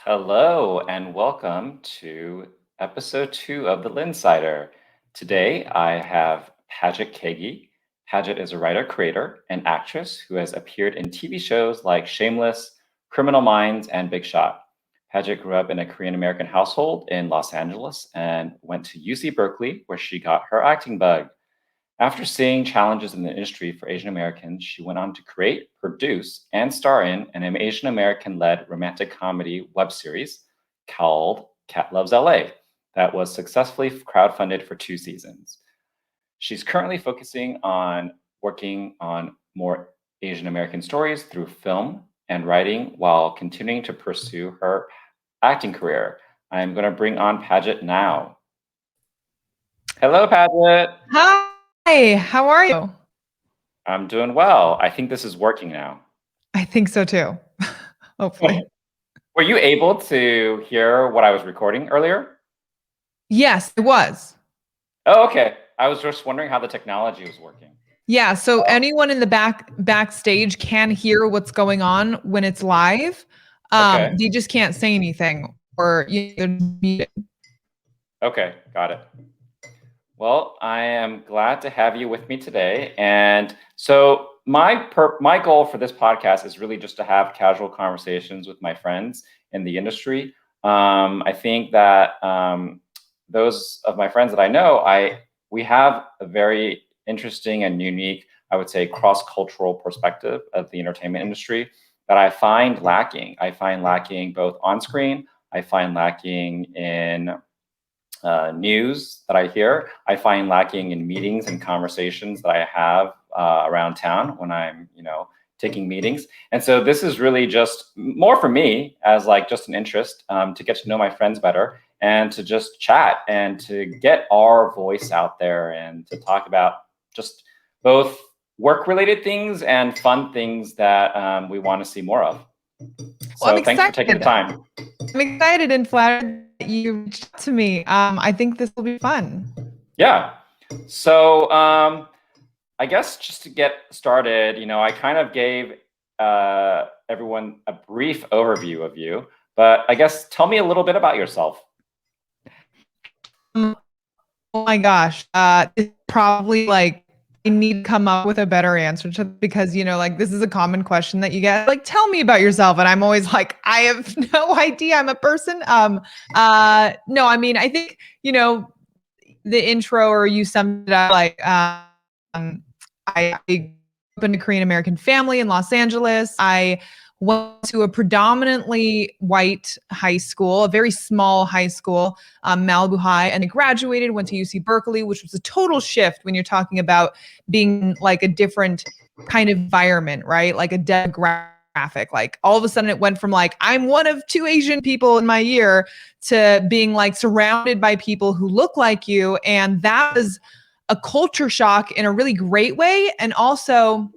Hello and welcome to episode 2 of the Linsider. Today I have Paget Kagy. Paget is a writer, creator, and actress who has appeared in TV shows like Shameless, Criminal Minds, and Big Shot. Paget grew up in a Korean American household in Los Angeles and went to UC Berkeley, where she got her acting bug. After seeing challenges in the industry for Asian Americans, she went on to create, produce, and star in an Asian American-led romantic comedy web series called katlovesla that was successfully crowdfunded for 2 seasons. She's currently focusing on working on more Asian American stories through film and writing while continuing to pursue her acting career. I'm going to bring on Paget now. Hello, Paget. Hi, how are you? I'm doing well. I think this is working now. I think so too. Hopefully. Were you able to hear what I was recording earlier? Yes, it was. Oh, okay. I was just wondering how the technology was working. Yeah, so anyone in the backstage can hear what's going on when it's live. Okay. They just can't say anything or they're muted. Okay, got it. Well, I am glad to have you with me today. And so my goal for this podcast is really just to have casual conversations with my friends in the industry. I think that those of my friends that I know, we have a very interesting and unique, I would say, cross-cultural perspective of the entertainment industry that I find lacking. I find lacking both on screen. I find lacking in news that I hear. I find lacking in meetings and conversations that I have around town when I'm, taking meetings. And so this is really just more for me as like just an interest to get to know my friends better and to just chat and to get our voice out there and to talk about just both work-related things and fun things that we want to see more of. So thanks for taking the time. I'm excited and flattered that you reached out to me. I think this will be fun. Yeah. So I guess just to get started, I kind of gave everyone a brief overview of you, but I guess tell me a little bit about yourself. Oh my gosh. It's probably like I need to come up with a better answer to because this is a common question that you get. Like, tell me about yourself, and I'm always like, I have no idea. I'm a person. No, I mean, I think the intro or you summed it up like I grew up in a Korean American family in Los Angeles. I went to a predominantly white high school, a very small high school, Malibu High, and I graduated, went to UC Berkeley, which was a total shift when you're talking about being like a different kind of environment, right? Like a demographic. Like all of a sudden it went from like, I'm one of 2 Asian people in my year to being like surrounded by people who look like you. And that was a culture shock in a really great way. And also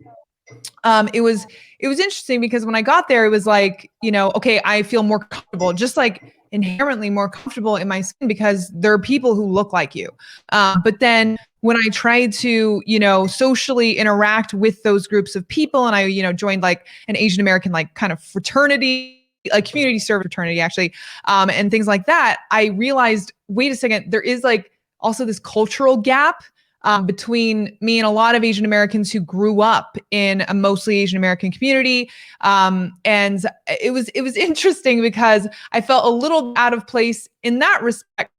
it was interesting because when I got there, it was like, okay, I feel more comfortable, just like inherently more comfortable in my skin because there are people who look like you. But then when I tried to, socially interact with those groups of people and I, joined like an Asian American, like kind of fraternity, like community service fraternity actually, and things like that, I realized, wait a second, there is like also this cultural gap between me and a lot of Asian Americans who grew up in a mostly Asian American community. And it was interesting because I felt a little out of place in that respect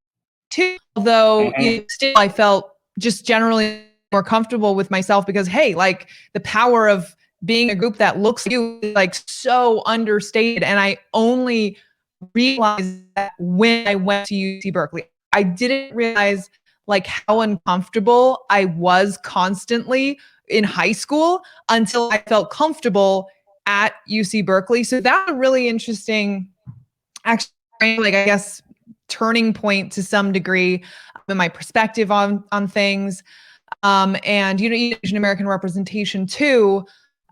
too, although still I felt just generally more comfortable with myself because, hey, like the power of being a group that looks like you is like so understated. And I only realized that when I went to UC Berkeley. I didn't realize like how uncomfortable I was constantly in high school until I felt comfortable at UC Berkeley. So that's a really interesting, actually, like I guess, turning point to some degree in my perspective on things. And Asian American representation too.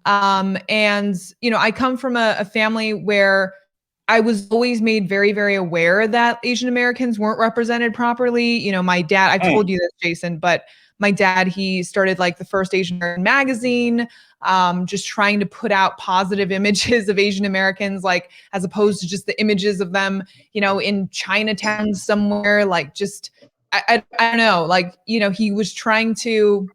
And I come from a family where I was always made very, very aware that Asian Americans weren't represented properly. You know, my dad, I've told you this, Jason, but my dad, he started like the first Asian American magazine, just trying to put out positive images of Asian Americans, like as opposed to just the images of them, you know, in Chinatown somewhere, like just, I don't know, like, you know, he was trying to,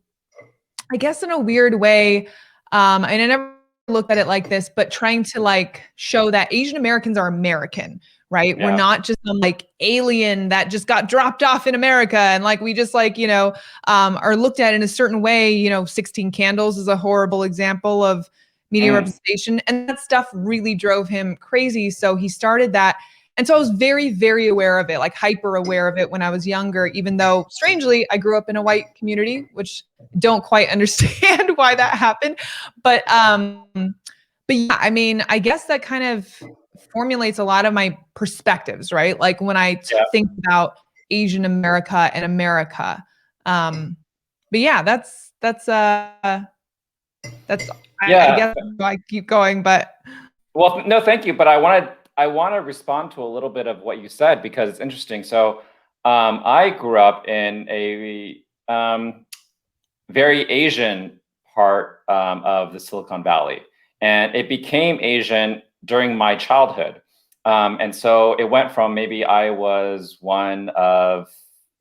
I guess in a weird way, and I never looked at it like this, but trying to like show that Asian Americans are American, right? We're not just some like alien that just got dropped off in America and like we just like, you know, are looked at in a certain way. You know, 16 Candles is a horrible example of media representation, and that stuff really drove him crazy. So he started that. And so I was very, very aware of it, like hyper aware of it when I was younger, even though strangely I grew up in a white community, which don't quite understand why that happened. But yeah, I mean, I guess that kind of formulates a lot of my perspectives, right? Like when I think about Asian America and America. But yeah, that's I guess I keep going, but well, no, thank you. But I want to respond to a little bit of what you said because it's interesting. So I grew up in a very Asian part of the Silicon Valley, and it became Asian during my childhood. And so it went from maybe I was one of,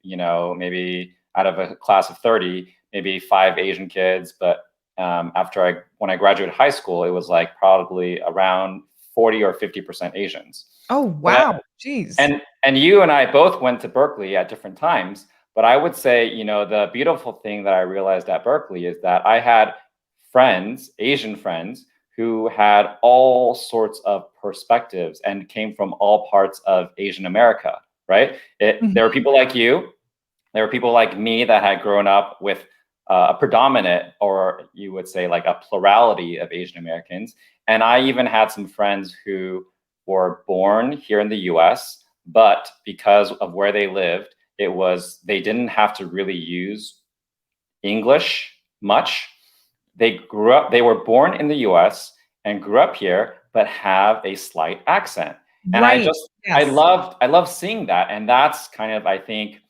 you know, maybe out of a class of 30, maybe 5 Asian kids. But when I graduated high school, it was like probably around 40 or 50% Asians. Oh, wow. Jeez. And you and I both went to Berkeley at different times. But I would say, you know, the beautiful thing that I realized at Berkeley is that I had friends, Asian friends, who had all sorts of perspectives and came from all parts of Asian America, right? There were people like you. There were people like me that had grown up with a predominant, or you would say like a plurality of Asian Americans. And I even had some friends who were born here in the US, but because of where they lived, they didn't have to really use English much. They were born in the US and grew up here, but have a slight accent. And I love seeing that. And that's kind of, I think,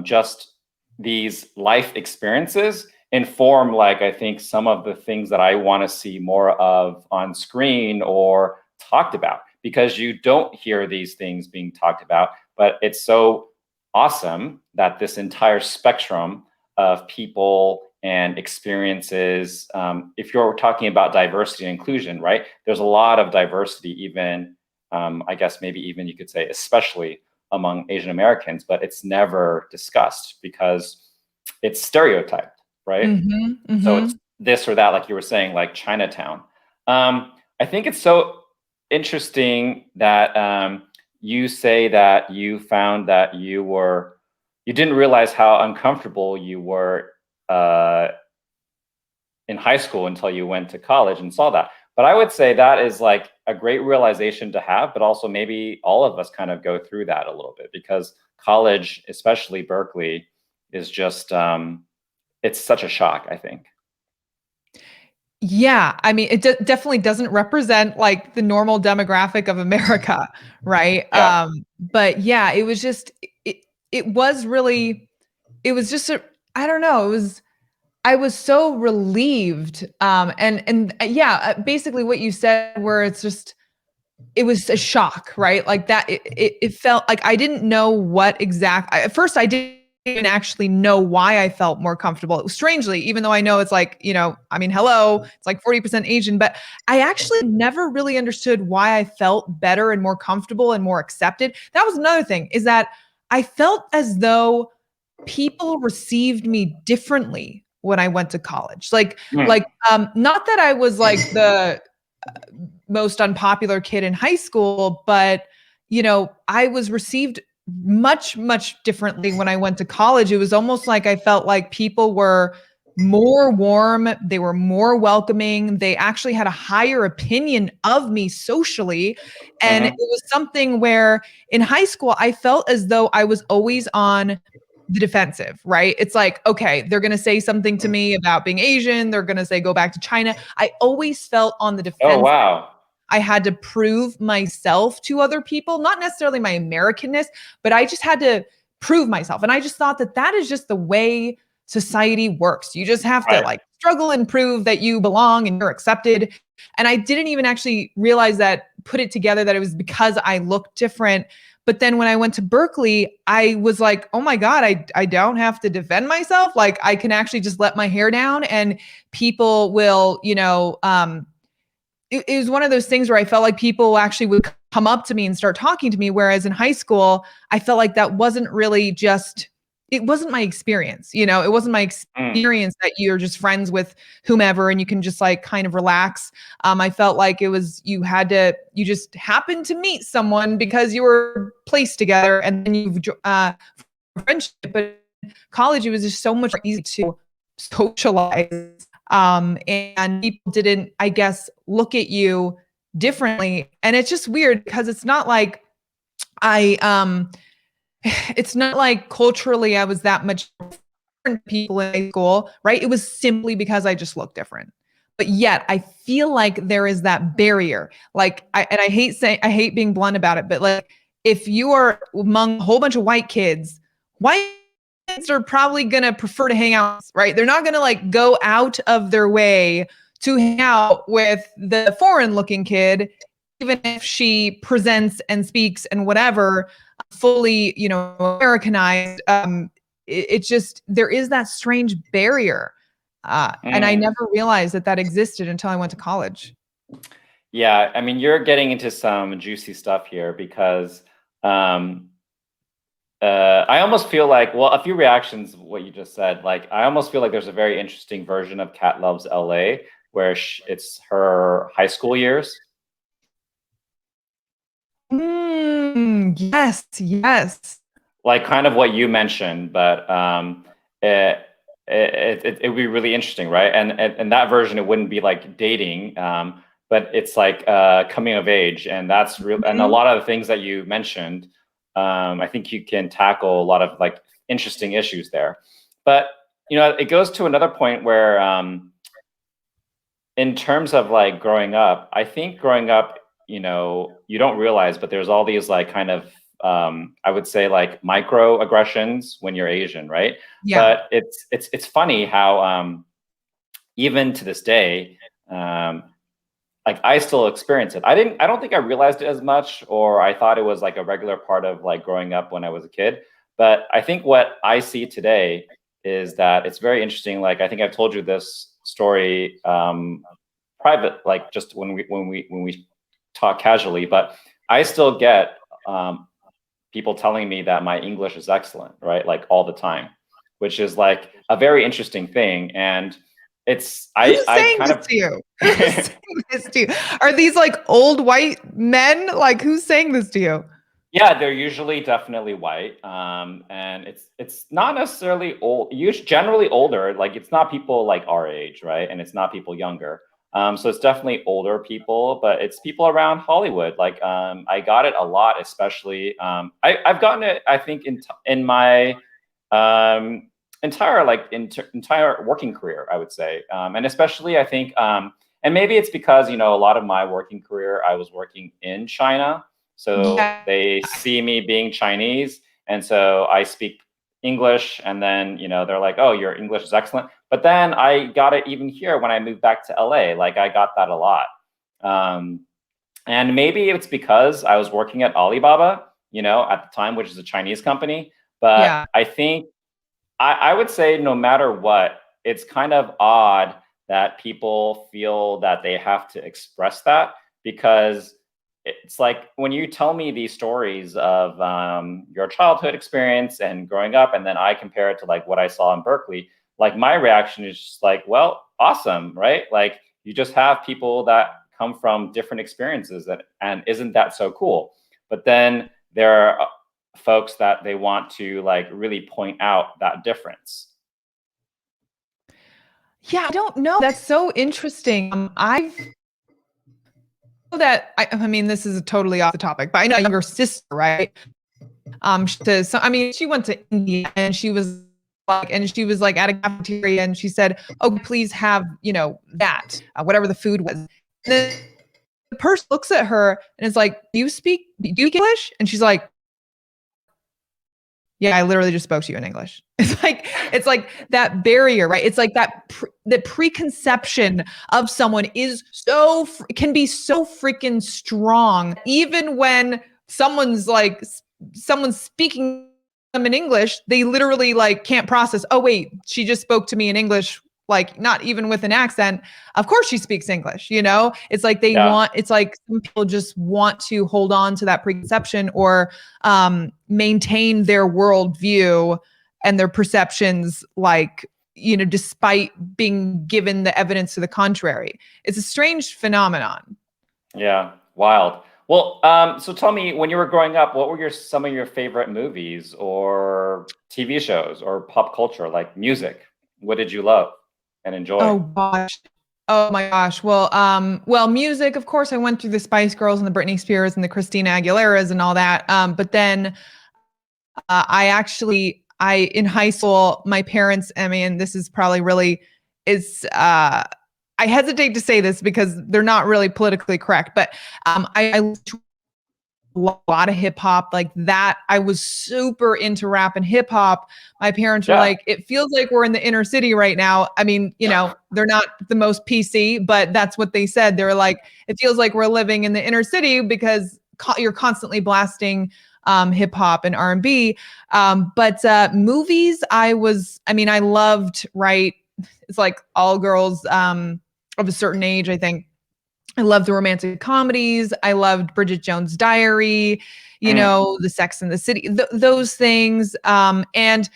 just these life experiences inform, like, I think some of the things that I want to see more of on screen or talked about, because you don't hear these things being talked about, but it's so awesome that this entire spectrum of people and experiences, if you're talking about diversity and inclusion, right? There's a lot of diversity, even, I guess maybe even you could say, especially among Asian Americans, but it's never discussed because it's stereotyped, right? So it's this or that, like you were saying, like Chinatown. I think it's so interesting that you say that you found that you didn't realize how uncomfortable you were in high school until you went to college and saw that. But I would say that is like a great realization to have, but also maybe all of us kind of go through that a little bit, because college, especially Berkeley, is just, it's such a shock, I think. Yeah, I mean, it definitely doesn't represent like the normal demographic of America, right? Yeah. But yeah, it was just, it was really, it was just I don't know, I was so relieved. And yeah, basically what you said, where it's just, it was a shock, right? Like that, it felt like I didn't know what at first I didn't even actually know why I felt more comfortable. It was strangely, even though I know it's like, you know, I mean, hello, it's like 40% Asian, but I actually never really understood why I felt better and more comfortable and more accepted. That was another thing, is that I felt as though people received me differently when I went to college. Like, not that I was like the most unpopular kid in high school, but you know, I was received much, much differently when I went to college. It was almost like I felt like people were more warm, they were more welcoming, they actually had a higher opinion of me socially. And it was something where in high school, I felt as though I was always on the defensive, right? It's like, okay, they're going to say something to me about being Asian. They're going to say, go back to China. I always felt on the defense. Oh, wow. I had to prove myself to other people, not necessarily my Americanness, but I just had to prove myself. And I just thought that that is just the way society works. You just have to like struggle and prove that you belong and you're accepted. And I didn't even actually realize that, put it together, that it was because I looked different. But then when I went to Berkeley, I was like, oh my God, I don't have to defend myself. Like I can actually just let my hair down and people will, it was one of those things where I felt like people actually would come up to me and start talking to me. Whereas in high school, I felt like that wasn't really just, it wasn't my experience. It wasn't my experience that you're just friends with whomever and you can just like kind of relax. I felt like it was, you just happened to meet someone because you were placed together and then you've friendship. But college, it was just so much easier to socialize. And people didn't, I guess, look at you differently. And it's just weird because it's not like it's not like culturally I was that much different people in high school, right? It was simply because I just looked different. But yet I feel like there is that barrier. Like, I hate being blunt about it, but like, if you are among a whole bunch of white kids are probably going to prefer to hang out, right? They're not going to like go out of their way to hang out with the foreign looking kid, even if she presents and speaks and whatever, fully, Americanized. It's just, there is that strange barrier. And I never realized that existed until I went to college. Yeah. I mean, you're getting into some juicy stuff here because, I almost feel like, well, a few reactions of what you just said. Like, I almost feel like there's a very interesting version of Cat Loves LA where it's her high school years. Yes. Like kind of what you mentioned, but it would be really interesting, right? And that version, it wouldn't be like dating, but it's like coming of age, and that's real. And a lot of the things that you mentioned, I think you can tackle a lot of like interesting issues there. But it goes to another point where, in terms of like growing up, I think growing up, you don't realize, but there's all these like kind of I would say like microaggressions when you're Asian, right? Yeah. But it's funny how even to this day, like I still experience it. I don't think I realized it as much, or I thought it was like a regular part of like growing up when I was a kid. But I think what I see today is that it's very interesting. Like I think I've told you this story private, like just when we talk casually, but I still get people telling me that my English is excellent, right? Like all the time, which is like a very interesting thing. And it's, Who's saying this to you? Who's saying this to you? Are these like old white men? Like who's saying this to you? Yeah, they're usually definitely white. And it's not necessarily old, usually generally older. Like it's not people like our age, right? And it's not people younger. So it's definitely older people, but it's people around Hollywood. Like I got it a lot, especially I've gotten it, I think, in my entire working career, I would say, and especially I think, and maybe it's because a lot of my working career I was working in China, so they see me being Chinese, and so I speak English, and then they're like, "Oh, your English is excellent." But then I got it even here when I moved back to LA. Like I got that a lot. And maybe it's because I was working at Alibaba, at the time, which is a Chinese company. But I think I would say no matter what, it's kind of odd that people feel that they have to express that, because it's like when you tell me these stories of your childhood experience and growing up, and then I compare it to like what I saw in Berkeley, like my reaction is just like, well, awesome, right? Like you just have people that come from different experiences, and isn't that so cool? But then there are folks that they want to like really point out that difference. Yeah, I don't know. That's so interesting. I mean, this is totally off the topic, but I know a younger sister, right? She went to India and she was like at a cafeteria and she said, "Oh, please have, that, whatever the food was." And then the person looks at her and is like, do you speak English? And she's like, yeah, I literally just spoke to you in English. It's like that barrier, right? It's like the preconception of someone is can be so freaking strong. Even when someone's speaking them in English, they literally like can't process, oh wait, she just spoke to me in English, like not even with an accent. Of course she speaks English, you know? It's like it's like some people just want to hold on to that preconception or maintain their worldview and their perceptions, like, you know, despite being given the evidence to the contrary. It's a strange phenomenon. Yeah, wild. Well, so tell me, when you were growing up, what were some of your favorite movies or TV shows or pop culture, like music? What did you love and enjoy? Oh gosh. Oh my gosh. Well, music, of course, I went through the Spice Girls and the Britney Spears and the Christina Aguileras and all that. But then in high school, my parents, I mean, this is probably really I hesitate to say this because they're not really politically correct, but I listened to a lot of hip hop like that. I was super into rap and hip hop. My parents were like, it feels like we're in the inner city right now. I mean, you know, they're not the most PC, but that's what they said. They were like, it feels like we're living in the inner city because you're constantly blasting hip hop and R&B. But movies, I loved, right? It's like all girls of a certain age, I think. I loved the romantic comedies. I loved Bridget Jones's Diary, you know, the Sex and the City, those things. And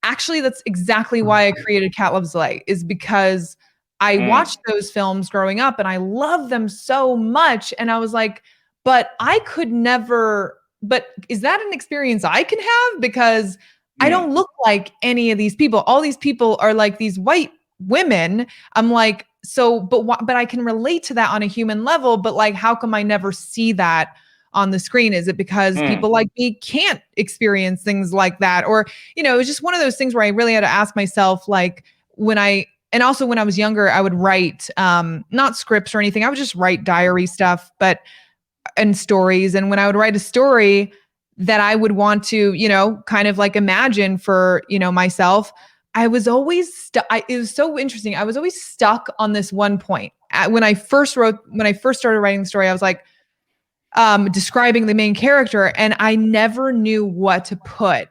actually, that's exactly why I created Katlovesla, is because I watched those films growing up and I loved them so much. And I was like, but is that an experience I can have? Because I don't look like any of these people. All these people are like these white women. I'm like, but I can relate to that on a human level, but like, how come I never see that on the screen? Is it because people like me can't experience things like that? Or, you know, it was just one of those things where I really had to ask myself, like, and also when I was younger, I would write, not scripts or anything. I would just write diary stuff, and stories. And when I would write a story that I would want to, you know, kind of like imagine for, you know, myself, I was always it was so interesting. I was always stuck on this one point. When I first started writing the story, I was like describing the main character, and I never knew what to put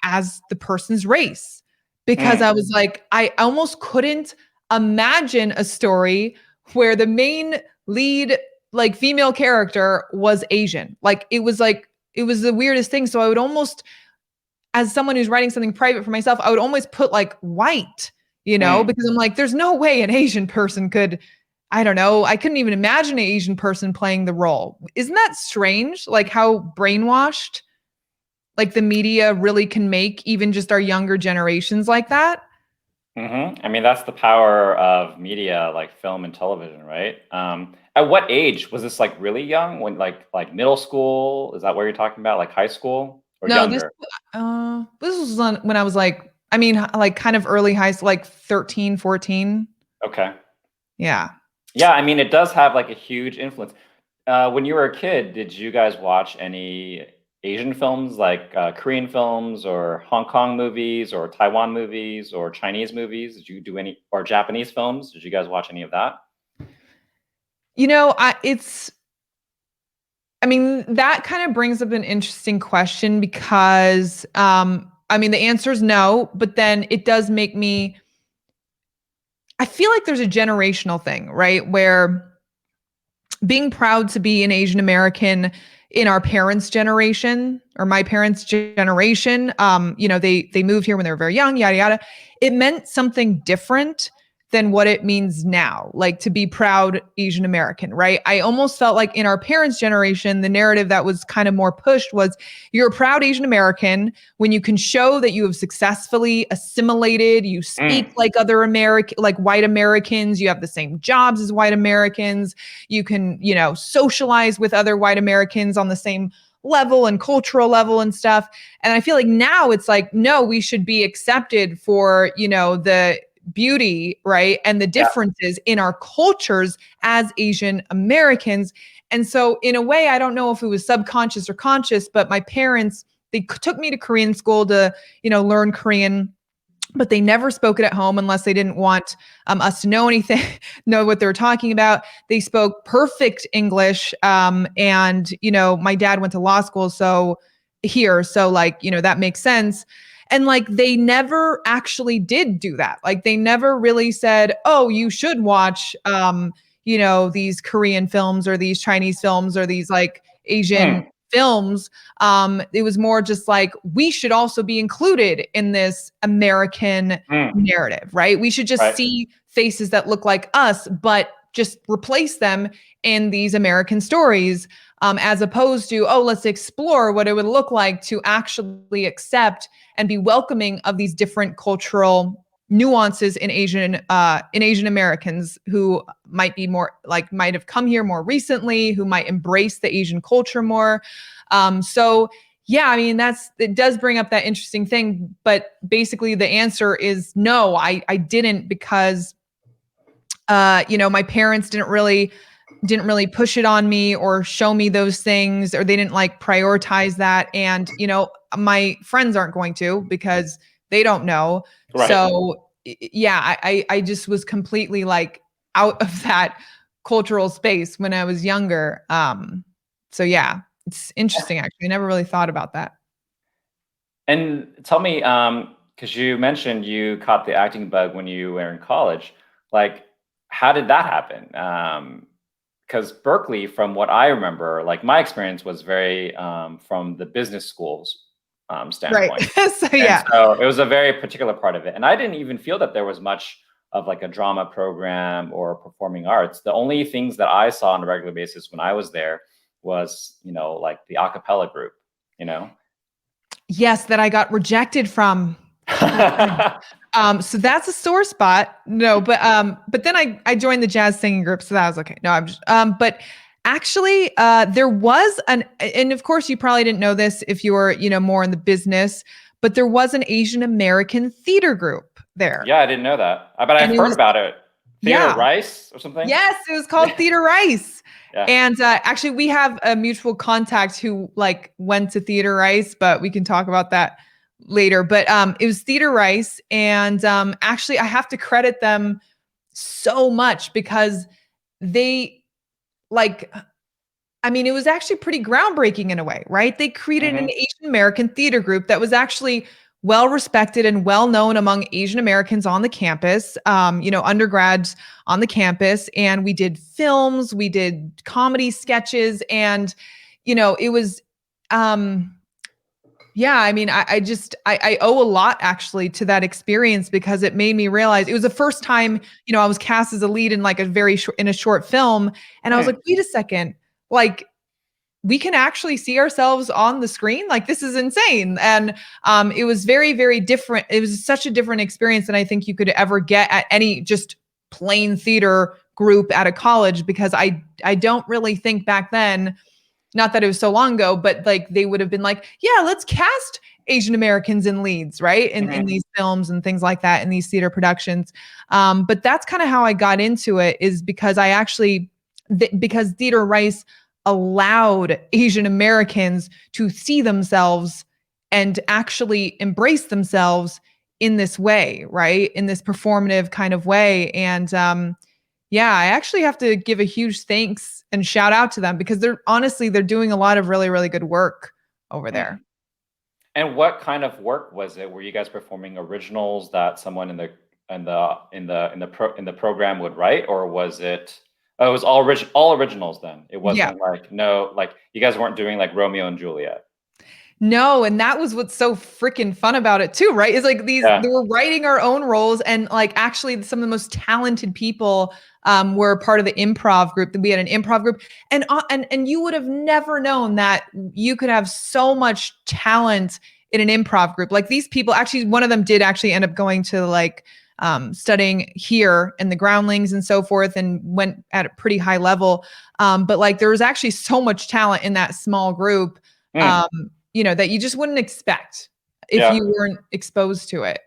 as the person's race, because I was like, I almost couldn't imagine a story where the main lead, like, female character was Asian. Like, it was the weirdest thing. So I would almost, as someone who's writing something private for myself, I would almost put like white, you know, because I'm like, there's no way an Asian person could, I don't know. I couldn't even imagine an Asian person playing the role. Isn't that strange? Like how brainwashed, like, the media really can make even just our younger generations like that. I mean, that's the power of media, like film and television, right? At what age was this? Like really young, when like middle school? Is that what you're talking about? Like high school or No, younger? this was when I was like, I mean, like kind of early high school, like 13, 14. Okay. Yeah. Yeah, I mean, it does have like a huge influence. When you were a kid, did you guys watch any Asian films, like Korean films or Hong Kong movies or Taiwan movies or Chinese movies? Did you do any, or Japanese films? Did you guys watch any of that? You know, I mean, that kind of brings up an interesting question because, I mean, the answer is no, but then it does make me, I feel like there's a generational thing, right? Where being proud to be an Asian American in our parents' generation or my parents' generation, you know, they moved here when they were very young, yada, yada. It meant something different than what it means now, like to be proud Asian American, right? I almost felt like in our parents' generation, the narrative that was kind of more pushed was you're a proud Asian American when you can show that you have successfully assimilated, you speak like like white Americans, you have the same jobs as white Americans, you can, you know, socialize with other white Americans on the same level and cultural level and stuff. And I feel like now it's like, no, we should be accepted for, you know, the beauty, right? And the differences in our cultures as Asian Americans. And so in a way, I don't know if it was subconscious or conscious, but my parents, they took me to Korean school to, learn Korean, but they never spoke it at home unless they didn't want us to know anything, know what they were talking about. They spoke perfect English. And, my dad went to law school. So that makes sense. And like, they never actually did do that. Like they never really said, oh, you should watch, these Korean films or these Chinese films or these like Asian films. It was more just like, we should also be included in this American narrative, right? We should just see faces that look like us, but just replace them in these American stories, as opposed to, oh, let's explore what it would look like to actually accept and be welcoming of these different cultural nuances in Asian Americans who might have come here more recently, who might embrace the Asian culture more. So yeah, I mean, it does bring up that interesting thing, but basically the answer is no, I didn't, because my parents didn't really push it on me or show me those things, or they didn't like prioritize that. And, my friends aren't going to, because they don't know. Right. So yeah, I just was completely like out of that cultural space when I was younger. So yeah, it's interesting. Actually, I never really thought about that. And tell me, because you mentioned you caught the acting bug when you were in college, like, how did that happen? Because Berkeley, from what I remember, like my experience was very from the business schools standpoint. Right. So yeah. So it was a very particular part of it. And I didn't even feel that there was much of like a drama program or performing arts. The only things that I saw on a regular basis when I was there was, like the a cappella group, Yes, that I got rejected from. So that's a sore spot. No, but then I joined the jazz singing group, so that was okay. No, I'm just but actually there was and of course you probably didn't know this if you were, more in the business, but there was an Asian American theater group there. Yeah, I didn't know that. But I've heard about it. Theater Rice or something? Yes, it was called Theater Rice. Yeah. And actually we have a mutual contact who like went to Theater Rice, but we can talk about that later. But it was Theater Rice, and actually I have to credit them so much because they it was actually pretty groundbreaking in a way, right? They created an Asian American theater group that was actually well respected and well known among Asian Americans on the campus, undergrads on the campus. And we did films, we did comedy sketches, and it was yeah, I mean, I owe a lot actually to that experience, because it made me realize it was the first time, I was cast as a lead in like in a short film. And I was like, wait a second, like we can actually see ourselves on the screen. Like this is insane. And it was very, very different. It was such a different experience than I think you could ever get at any just plain theater group at a college, because I don't really think back then, not that it was so long ago, but like they would have been like, yeah, let's cast Asian Americans in leads, right? In these films and things like that, in these theater productions. But that's kind of how I got into it, is because I actually, because Theater Rice allowed Asian Americans to see themselves and actually embrace themselves in this way, right? In this performative kind of way. And yeah, I actually have to give a huge thanks and shout out to them, because they're doing a lot of really, really good work over there. And what kind of work was it? Were you guys performing originals that someone in the program would write, or was it? Oh, it was all originals then. It wasn't like you guys weren't doing like Romeo and Juliet. No, and that was what's so freaking fun about it too, right? Is like they were writing our own roles, and like actually some of the most talented people were part of the improv group. We had an improv group, and you would have never known that you could have so much talent in an improv group. Like these people, actually, one of them did actually end up going to like studying here in the Groundlings and so forth, and went at a pretty high level. But like there was actually so much talent in that small group. That you just wouldn't expect if you weren't exposed to it.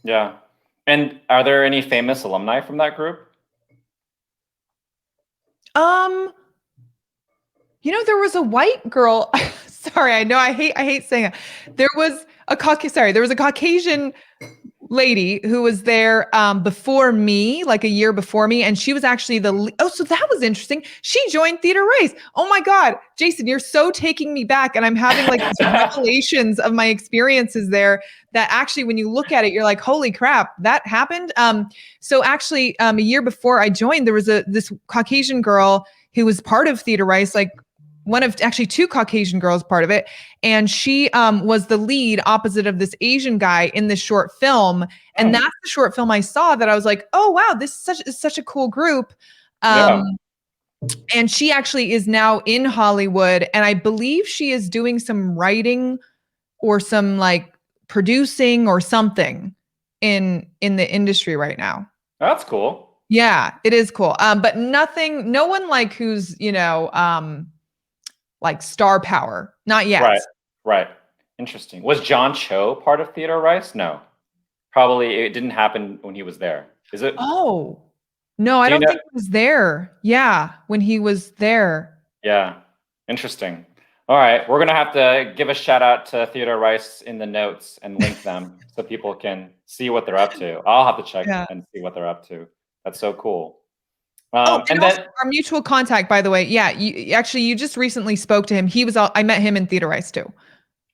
Yeah. And are there any famous alumni from that group? There was a white girl. Sorry, I know I hate saying it. There was a Caucasian lady who was there before me, like a year before me, and she was actually so that was interesting. She joined Theater Race. Oh my God, Jason, you're so taking me back, and I'm having like these revelations of my experiences there. That actually, when you look at it, you're like, holy crap, that happened. So actually, a year before I joined, there was this Caucasian girl who was part of Theater Race, like one of actually two Caucasian girls part of it. And she was the lead opposite of this Asian guy in this short film. And that's the short film I saw that I was like, oh, wow, this is such a cool group. And she actually is now in Hollywood. And I believe she is doing some writing or some like producing or something in the industry right now. That's cool. Yeah, it is cool. But no one like who's, like star power. Not yet. Right. Interesting. Was John Cho part of Theater Race? No. Probably it didn't happen when he was there. Is it? Oh. No, I don't think he was there. Yeah, when he was there. Yeah. Interesting. All right. We're going to have to give a shout out to Theater Race in the notes and link them so people can see what they're up to. I'll have to check and see what they're up to. That's so cool. And then our mutual contact, by the way. Yeah, you just recently spoke to him. I met him in Theater Race too.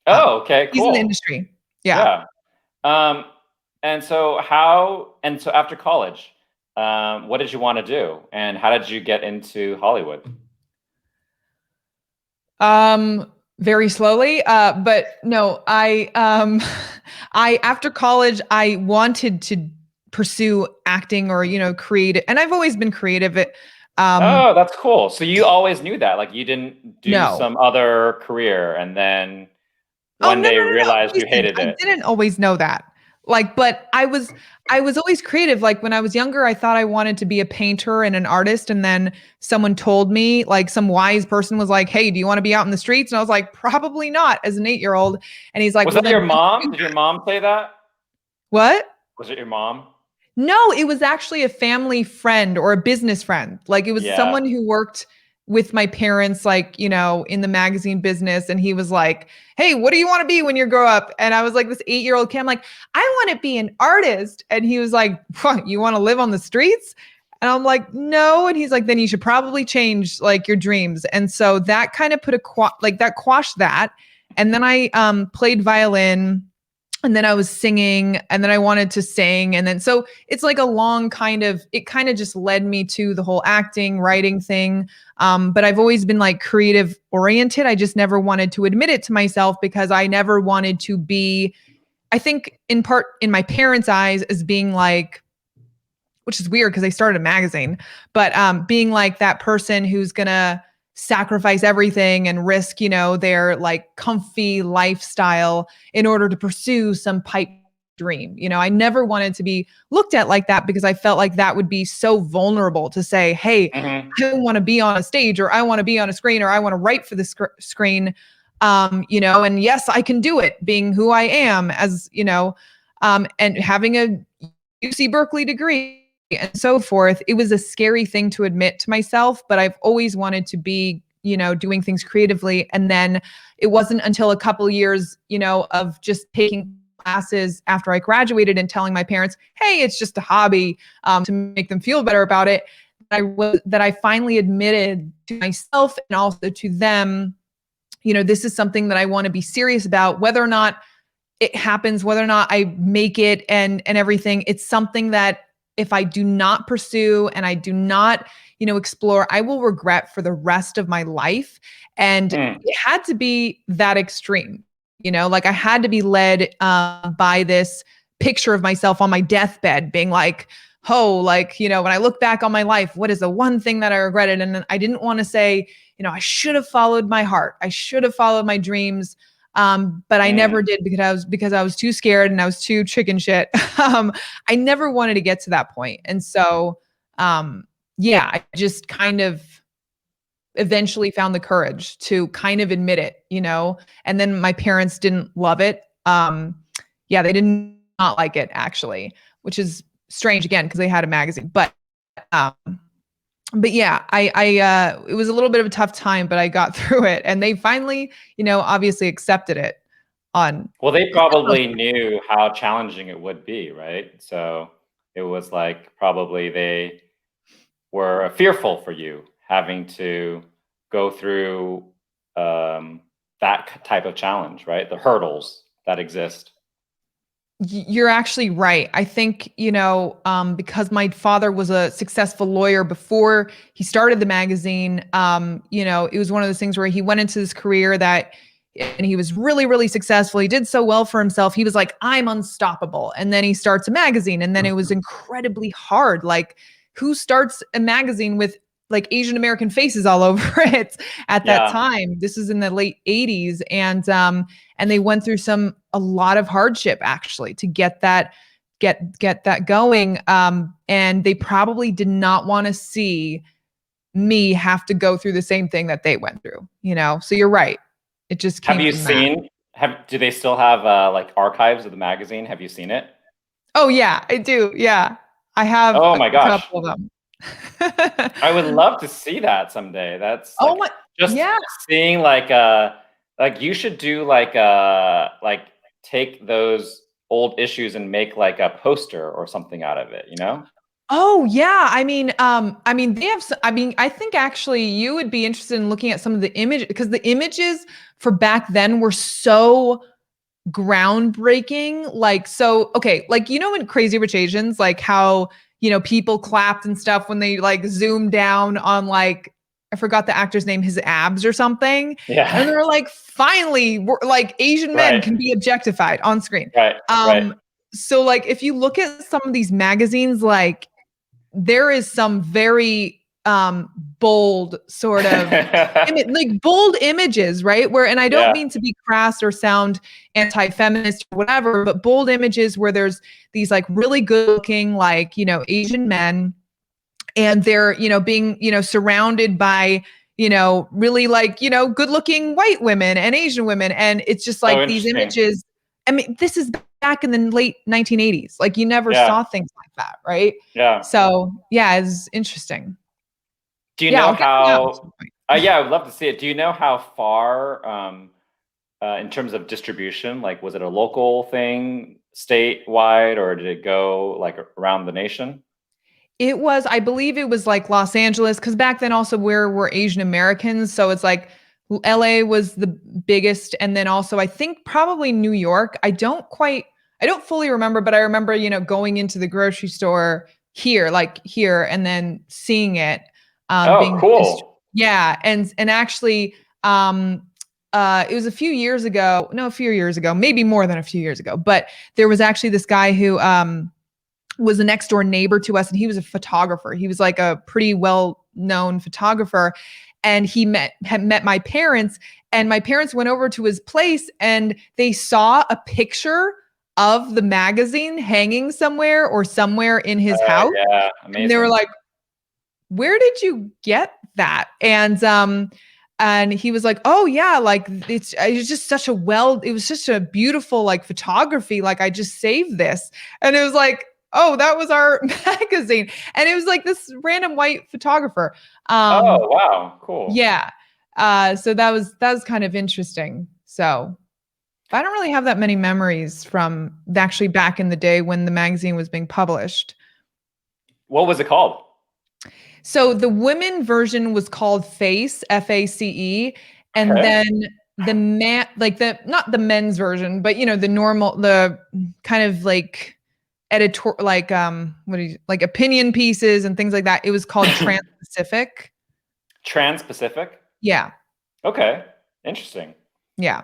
Oh, okay, cool. He's in the industry. Yeah. And so after college, what did you want to do, and how did you get into Hollywood? Very slowly. But no, I after college, I wanted to pursue acting or creative, and I've always been creative. Oh, that's cool. So you always knew that, like you didn't do some other career and then one day realized you hated it. I didn't always know that. But I was always creative. Like when I was younger, I thought I wanted to be a painter and an artist. And then someone told me, like some wise person was like, hey, do you want to be out in the streets? And I was like, probably not, as an 8-year-old. And he's like, was that your mom? Did your mom say that? What? Was it your mom? No, it was actually a family friend or a business friend. Like it was someone who worked with my parents, like, in the magazine business. And he was like, hey, what do you want to be when you grow up? And I was like, this 8-year-old kid, I'm like, I want to be an artist. And he was like, what, you want to live on the streets? And I'm like, no. And he's like, then you should probably change like your dreams. And so that kind of that quashed that. And then I played violin. And then I was singing, and then I wanted to sing. And then, so it's like it kind of just led me to the whole acting, writing thing. But I've always been like creative oriented. I just never wanted to admit it to myself because I never wanted to be, I think in part in my parents' eyes as being like, which is weird because they started a magazine, but being like that person who's going to sacrifice everything and risk, their like comfy lifestyle in order to pursue some pipe dream. I never wanted to be looked at like that because I felt like that would be so vulnerable to say, hey, I want to be on a stage, or I want to be on a screen, or I want to write for the screen. And yes, I can do it being who I am as, and having a UC Berkeley degree and so forth. It was a scary thing to admit to myself, but I've always wanted to be, doing things creatively. And then it wasn't until a couple years, of just taking classes after I graduated and telling my parents, hey, it's just a hobby, to make them feel better about it, that I finally admitted to myself and also to them, this is something that I want to be serious about, whether or not it happens, whether or not I make it and everything. It's something that if I do not pursue and I do not, explore, I will regret for the rest of my life. And it had to be that extreme, like I had to be led by this picture of myself on my deathbed being like, oh, like, when I look back on my life, what is the one thing that I regretted? And I didn't want to say, I should have followed my heart. I should have followed my dreams. But I never did because I was too scared and I was too chicken shit. I never wanted to get to that point. And so, I just kind of eventually found the courage to kind of admit it, and then my parents didn't love it. They did not like it actually. which is strange again because they had a magazine. Um, but yeah, I it was a little bit of a tough time, but I got through it, and they finally, obviously accepted it on. Well, they probably knew how challenging it would be, right? So it was like probably they were fearful for you having to go through that type of challenge, right? The hurdles that exist. You're actually right. I think, because my father was a successful lawyer before he started the magazine, it was one of those things where he went into this career and he was really, really successful. He did so well for himself. He was like, I'm unstoppable. And then he starts a magazine, and then it was incredibly hard. Like, who starts a magazine with like Asian American faces all over it at that time? This is in the late 80s. And they went through a lot of hardship actually to get that going. And they probably did not want to see me have to go through the same thing that they went through, So you're right. It just came. Have you seen? Do they still have like archives of the magazine? Have you seen it? Oh yeah, I do. Yeah, I have. Oh my a gosh, couple of them. I would love to see that someday. That's Oh like my. just Yeah. seeing like you should do like take those old issues and make like a poster or something out of it, Oh yeah. They have. I think actually you would be interested in looking at some of the images, because the images for back then were so groundbreaking. Like in Crazy Rich Asians, like how people clapped and stuff when they like zoomed down on like, I forgot the actor's name, his abs or something. Yeah. And they're like, finally, we're like Asian men can be objectified on screen. Right. So like if you look at some of these magazines, like there is some very bold sort of like bold images, right? And I don't mean to be crass or sound anti-feminist or whatever, but bold images where there's these like really good looking, like, Asian men, and they're, being, surrounded by, really like, good looking white women and Asian women. And it's just like these images. I mean, this is back in the late 1980s. Like you never saw things like that, right? Yeah. So yeah, it's interesting. Do you know how? I would love to see it. Do you know how far, in terms of distribution, like was it a local thing, statewide, or did it go like around the nation? It was, I believe it was like Los Angeles, because back then also we're Asian Americans. So it's like LA was the biggest. And then also I think probably New York. I don't fully remember, but I remember, going into the grocery store here, and then seeing it. Cool. Yeah. And actually, it was a few years ago, maybe more than a few years ago, but there was actually this guy who, was a next door neighbor to us, and he was a photographer. He was like a pretty well-known photographer, and he had met my parents, and my parents went over to his place and they saw a picture of the magazine hanging somewhere in his house. Yeah, amazing. And they were like, "Where did you get that?" And he was like, "Oh yeah, like it was just such a beautiful like photography. Like I just saved this." And it was like, "Oh, that was our magazine." And it was like this random white photographer. Oh, wow. Cool. Yeah. So that was kind of interesting. So I don't really have that many memories from actually back in the day when the magazine was being published. What was it called? So the women version was called Face, FACE, and then the man, like not the men's version, but the kind of like editor, like like opinion pieces and things like that. It was called Trans-Pacific. Trans-Pacific? Yeah. Okay. Interesting. Yeah.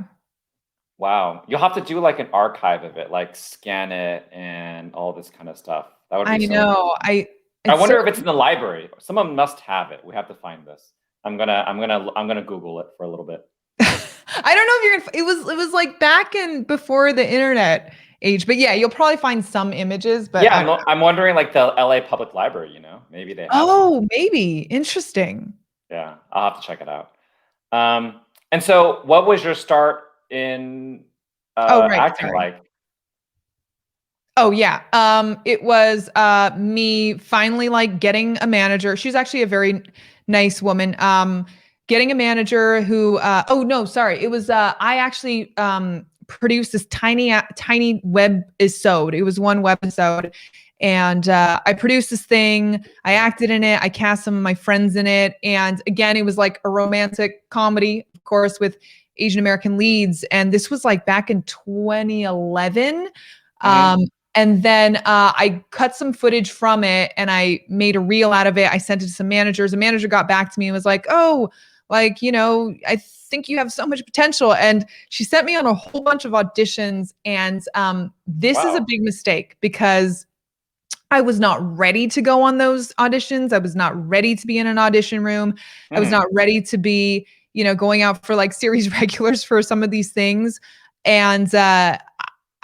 Wow. You'll have to do like an archive of it, like scan it and all this kind of stuff. That would be know. I wonder if it's in the library. Someone must have it. We have to find this. I'm gonna Google it for a little bit. I don't know if it was like back in before the internet age, but yeah, you'll probably find some images. But yeah, I'm wondering like the LA Public Library. Maybe they have. Oh, maybe. Interesting. Yeah, I'll have to check it out. And so, what was your start in acting like? Oh yeah. It was me finally like getting a manager. She's actually a very nice woman. Getting a manager who oh no, sorry. It was I actually produced this tiny webisode. It was one webisode. And I produced this thing. I acted in it. I cast some of my friends in it. And again, it was like a romantic comedy, of course, with Asian American leads. And this was like back in 2011. Hmm. And then I cut some footage from it and I made a reel out of it. I sent it to some managers. A manager got back to me and was like, oh, like, I think you have so much potential. And she sent me on a whole bunch of auditions. And this is a Wow. big mistake because I was not ready to go on those auditions. I was not ready to be in an audition room. I was Hmm. not ready to be, going out for like series regulars for some of these things. And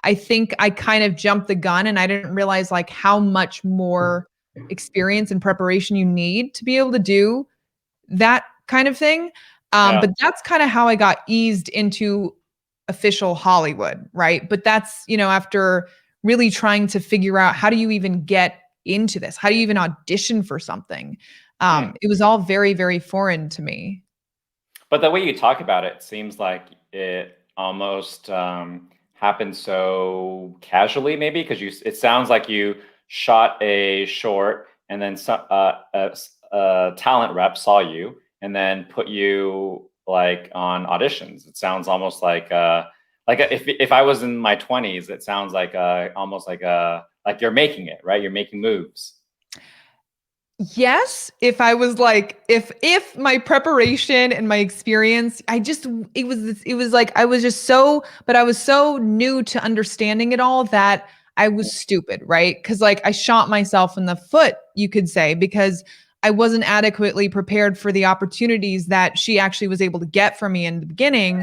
I think I kind of jumped the gun and I didn't realize like how much more experience and preparation you need to be able to do that kind of thing. Yeah. But that's kind of how I got eased into official Hollywood, right? But that's, after really trying to figure out how do you even get into this? How do you even audition for something? Hmm. It was all very, very foreign to me. But the way you talk about it seems like it almost happened so casually, maybe because it sounds like you shot a short, and then a talent rep saw you, and then put you like on auditions. It sounds almost like if I was in my 20s, it sounds like almost like you're making it, right? You're making moves. Yes, if I was like if my preparation and my experience, it was like I was just so but I was so new to understanding it all that I was stupid, right? Cuz like I shot myself in the foot, you could say, because I wasn't adequately prepared for the opportunities that she actually was able to get for me in the beginning.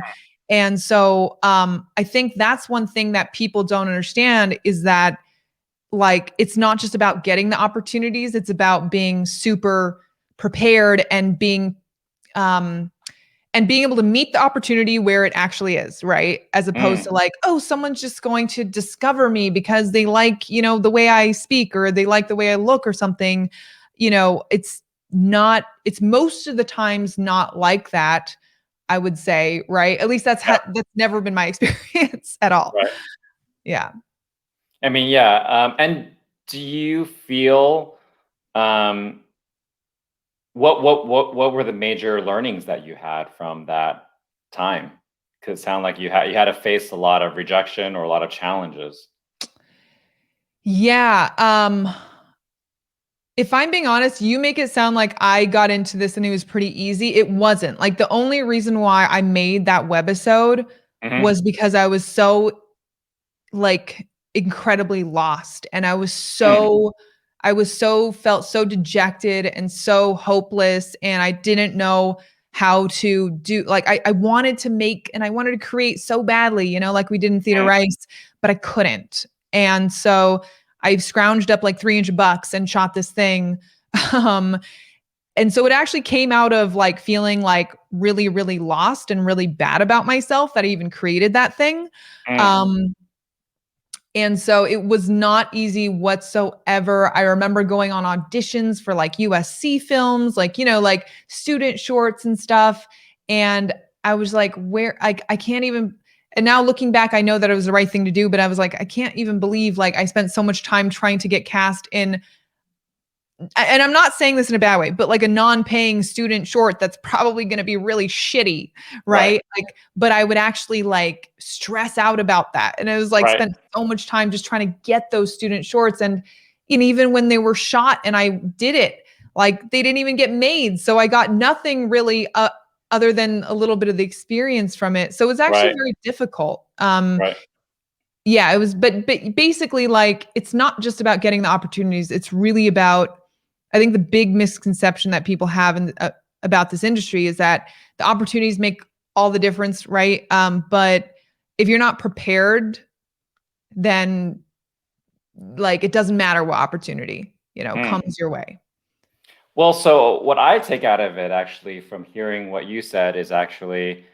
And so I think that's one thing that people don't understand is that like it's not just about getting the opportunities, it's about being super prepared um and being able to meet the opportunity where it actually is, right? As opposed to Mm, like, oh, someone's just going to discover me because they like, the way I speak or they like the way I look or something. It's most of the times not like that, I would say, right? At least yeah, that's never been my experience at all. right. Yeah. I mean, yeah. And do you feel um, what were the major learnings that you had from that time? Because it sounded like you had to face a lot of rejection or a lot of challenges. Yeah. If I'm being honest, you make it sound like I got into this and it was pretty easy. It wasn't. Like the only reason why I made that webisode Hmm. was because I was so like incredibly lost and Mm, I was so felt so dejected and so hopeless and I didn't know how to do like I wanted to make and I wanted to create so badly, like we did in Theater mm, Rice, but I couldn't. And so I scrounged up like $300 and shot this thing. Um, and so it actually came out of like feeling like really, really lost and really bad about myself that I even created that thing. mm, Um, and so it was not easy whatsoever. I remember going on auditions for like USC films, like, like student shorts and stuff. And I was like, where I can't even, and now looking back, I know that it was the right thing to do, but I was like, I can't even believe like I spent so much time trying to get cast in and I'm not saying this in a bad way, but like a non-paying student short that's probably going to be really shitty, right, right? Like, but I would actually like stress out about that. And I was like right, spent so much time just trying to get those student shorts. And even when they were shot and I did it, like they didn't even get made. So I got nothing really other than a little bit of the experience from it. So it was actually right, very difficult. right. Yeah, it was, but basically, like, it's not just about getting the opportunities. It's really about, I think, the big misconception that people have about this industry is that the opportunities make all the difference, right? But if you're not prepared, then like it doesn't matter what opportunity Mm. comes your way. Well, so what I take out of it actually from hearing what you said is actually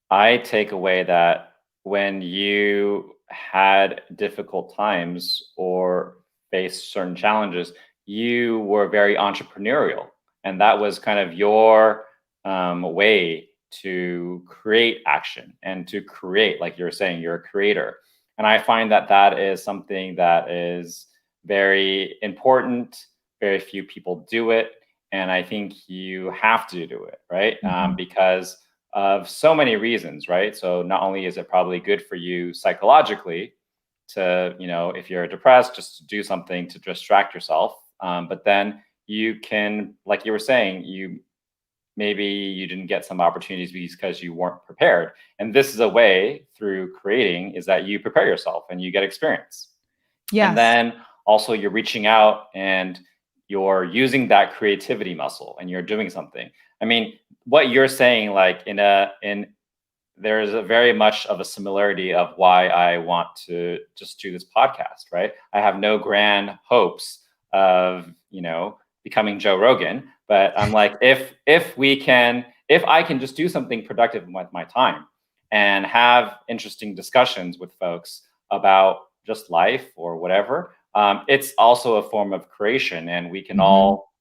I take away that when you had difficult times or faced certain challenges, you were very entrepreneurial. And that was kind of your way to create action and to create, like you're saying, you're a creator. And I find that that is something that is very important. Very few people do it. And I think you have to do it, right? Because of so many reasons, right? So not only is it probably good for you psychologically to, if you're depressed, just to do something to distract yourself. But then you can, like you were saying, maybe you didn't get some opportunities because you weren't prepared. And this is a way through creating is that you prepare yourself and you get experience. Yes. And then also you're reaching out and you're using that creativity muscle and you're doing something. I mean, what you're saying, like there's a very much of a similarity of why I want to just do this podcast, right? I have no grand hopes of, becoming Joe Rogan, but I'm like, if I can just do something productive with my time and have interesting discussions with folks about just life or whatever, it's also a form of creation, and we can all,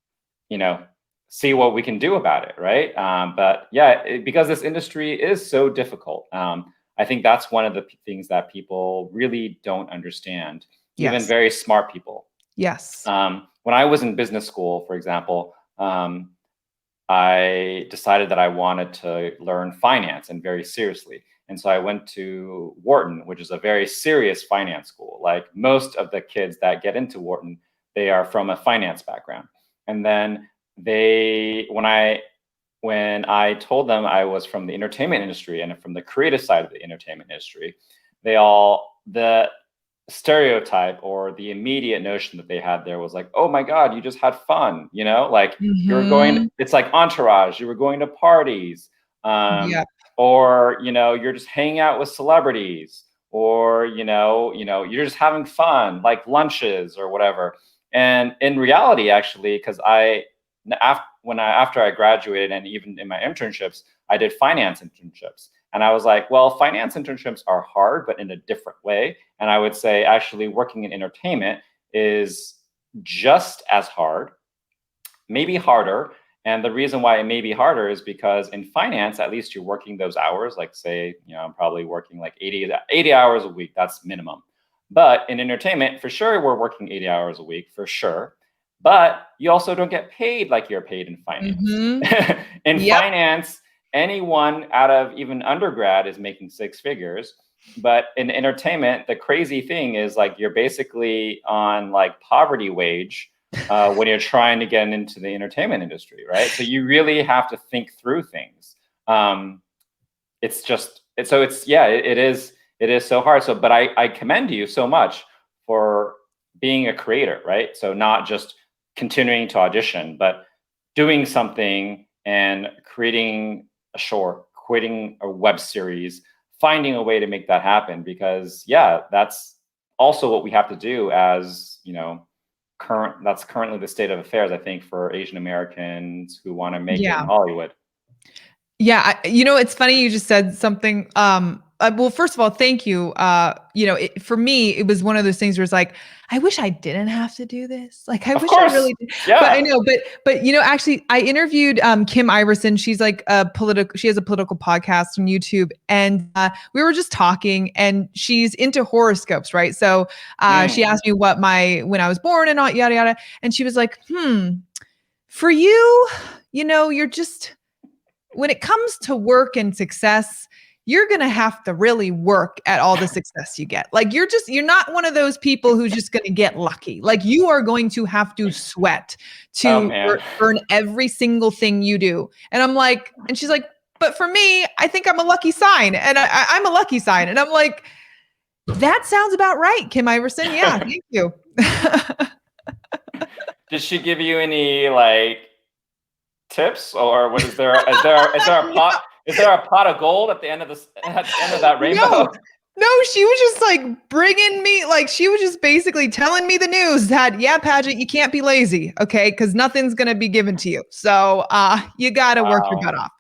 see what we can do about it, right? But yeah, because this industry is so difficult, I think that's one of the things that people really don't understand, even very smart people. Yes. When I was in business school, for example, I decided that I wanted to learn finance and very seriously. And so I went to Wharton, which is a very serious finance school. Like most of the kids that get into Wharton, they are from a finance background. And then when I told them I was from the entertainment industry and from the creative side of the entertainment industry, the stereotype or the immediate notion that they had there was like, oh my God, you just had fun, like you were going, it's like Entourage, you were going to parties, or, you're just hanging out with celebrities, or, you're just having fun, like lunches or whatever. And in reality, actually, because after I graduated and even in my internships, I did finance internships. And I was like, well, finance internships are hard, but in a different way. And I would say actually working in entertainment is just as hard, maybe harder. And the reason why it may be harder is because in finance, at least you're working those hours, like say, I'm probably working like 80 hours a week. That's minimum. But in entertainment, for sure, we're working 80 hours a week, for sure. But you also don't get paid like you're paid in finance. In finance, anyone out of even undergrad is making six figures. But in entertainment, the crazy thing is like you're basically on like poverty wage when you're trying to get into the entertainment industry, right? So you really have to think through things. It is so hard. So, but I commend you so much for being a creator, right? So not just continuing to audition, but doing something and creating a short, creating a web series, finding a way to make that happen. Because that's also what we have to do as, that's currently the state of affairs, I think, for Asian Americans who want to make it in Hollywood. Yeah. It's funny you just said something. Well, first of all, thank you. For me, it was one of those things where it's like, I wish I didn't have to do this. Like, I really did. Yeah. But I know, but actually I interviewed Kim Iverson. She's like she has a political podcast on YouTube. And we were just talking, and she's into horoscopes, right? So she asked me when I was born and all, yada, yada. And she was like, for you, you're just, when it comes to work and success, you're going to have to really work at all the success you get. Like you're not one of those people who's just going to get lucky. Like you are going to have to sweat to earn every single thing you do. And I'm like, and she's like, but for me, I think I'm a lucky sign, and I'm a lucky sign. And I'm like, that sounds about right, Kim Iverson. Yeah, thank you. Did she give you any like tips, or what is there a pot? Is there a pot of gold at the end of that rainbow? No, she was just like bringing me, like she was just basically telling me the news that, Paget, you can't be lazy, okay? Because nothing's going to be given to you. So you got to work your butt off.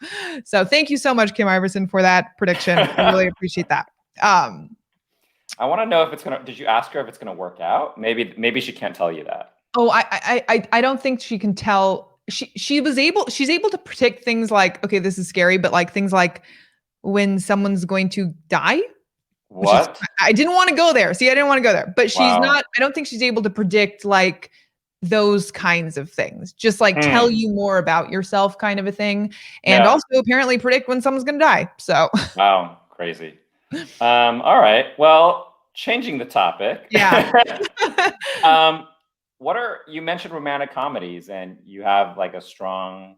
So thank you so much, Kim Iverson, for that prediction. I really appreciate that. I want to know if it's gonna. Did you ask her if it's gonna work out? Maybe she can't tell you that. Oh, I don't think she can tell. She's able to predict things like, okay, this is scary, but like things like when someone's going to die, which is, What? I didn't want to go there. See, I didn't want to go there, but she's Wow. not, I don't think she's able to predict like those kinds of things, just like tell Hmm. you more about yourself kind of a thing. And Yeah. also apparently predict when someone's going to die. So Wow. Crazy. All right. Well, changing the topic. yeah. um, you mentioned romantic comedies, and you have like a strong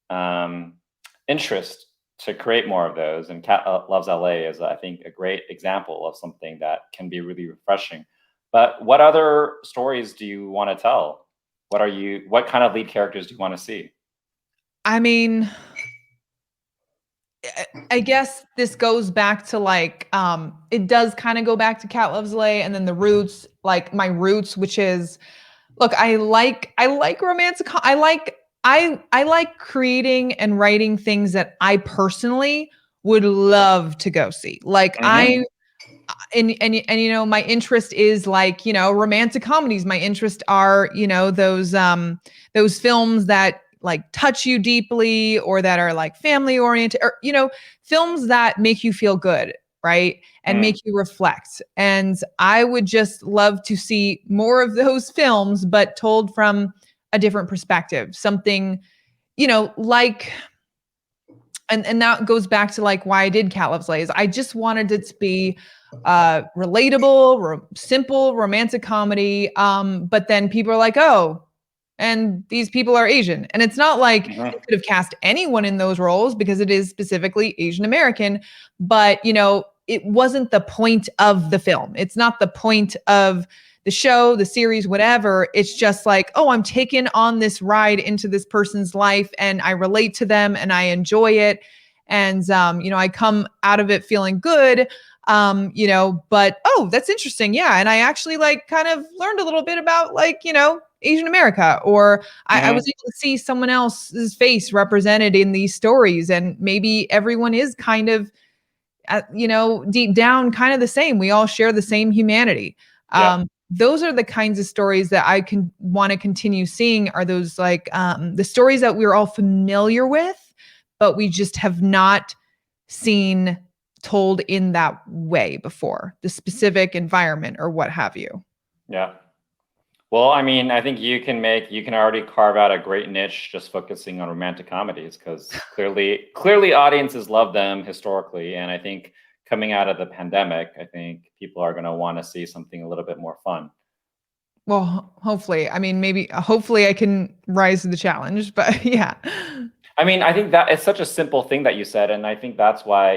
um, interest to create more of those. And Cat Loves LA is, I think, a great example of something that can be really refreshing. But what other stories do you want to tell? What kind of lead characters do you want to see? I mean, I guess this goes back to like it does kind of go back to Cat Loves LA and then the roots, like my roots, which is look, I like romantic I like creating and writing things that I personally would love to go see. Like Hmm. and you know, my interest is like, you know, romantic comedies. My interest are, you know, those films that like touch you deeply or that are like family oriented or you know, films that make you feel good, right? And make you reflect. And I would just love to see more of those films but told from a different perspective. Something, you know, like and that goes back to like why I did Cat Loves Lays. I just wanted it to be relatable, simple romantic comedy. But then people are like, oh, and these people are Asian. And it's not like Hmm. they could have cast anyone in those roles because it is specifically Asian American. But, you know, it wasn't the point of the film. It's not the point of the show, the series, whatever. It's just like, oh, I'm taken on this ride into this person's life and I relate to them and I enjoy it. And, you know, I come out of it feeling good. You know, but oh, that's interesting. Yeah. And I actually like kind of learned a little bit about like, you know, Asian America, or I was Hmm. able to see someone else's face represented in these stories. And maybe everyone is kind of, you know, deep down, kind of the same. We all share the same humanity. Yeah. Those are the kinds of stories that I can want to continue seeing. Are those like the stories that we're all familiar with, but we just have not seen told in that way before, the specific environment or what have you. Yeah. Well, I mean, I think you can already carve out a great niche just focusing on romantic comedies because clearly audiences love them historically. And I think coming out of the pandemic, I think people are going to want to see something a little bit more fun. Well, hopefully, I mean, maybe, hopefully I can rise to the challenge, but yeah. I mean, I think that it's such a simple thing that you said. And I think that's why,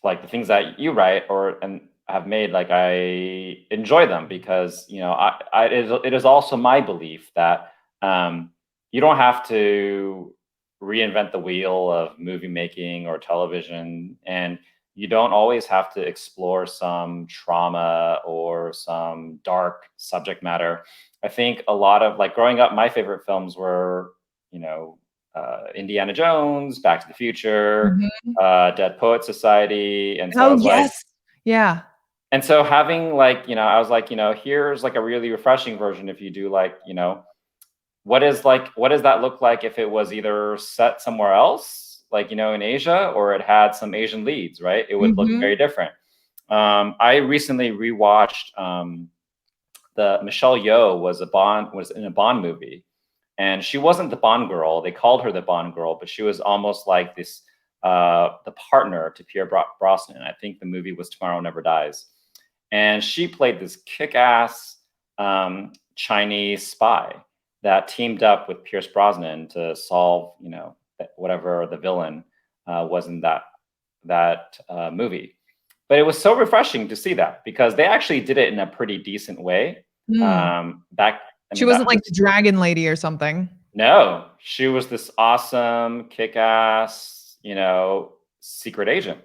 like the things that you write and have made, like I enjoy them because it is also my belief that you don't have to reinvent the wheel of movie making or television, and you don't always have to explore some trauma or some dark subject matter. I think a lot of like growing up, my favorite films were, you know, Indiana Jones, Back to the Future, Mhm. Dead Poet Society. And so I Oh, was like, yes. Yeah. and so having like, I was like, here's like a really refreshing version if you do like, what does that look like if it was either set somewhere else, like, in Asia, or it had some Asian leads, right? It would look Mhm. very different. I recently rewatched the Michelle Yeoh was in a Bond movie, and she wasn't the Bond girl. They called her the Bond girl, but she was almost like this the partner to Pierre Brosnan. I think the movie was Tomorrow Never Dies, and she played this kick-ass Chinese spy that teamed up with Pierce Brosnan to solve, whatever the villain was in that movie. But it was so refreshing to see that because they actually did it in a pretty decent way. Mm. Back, I She mean, that wasn't like was the dragon lady or something. no, she was this awesome, kick-ass, secret agent,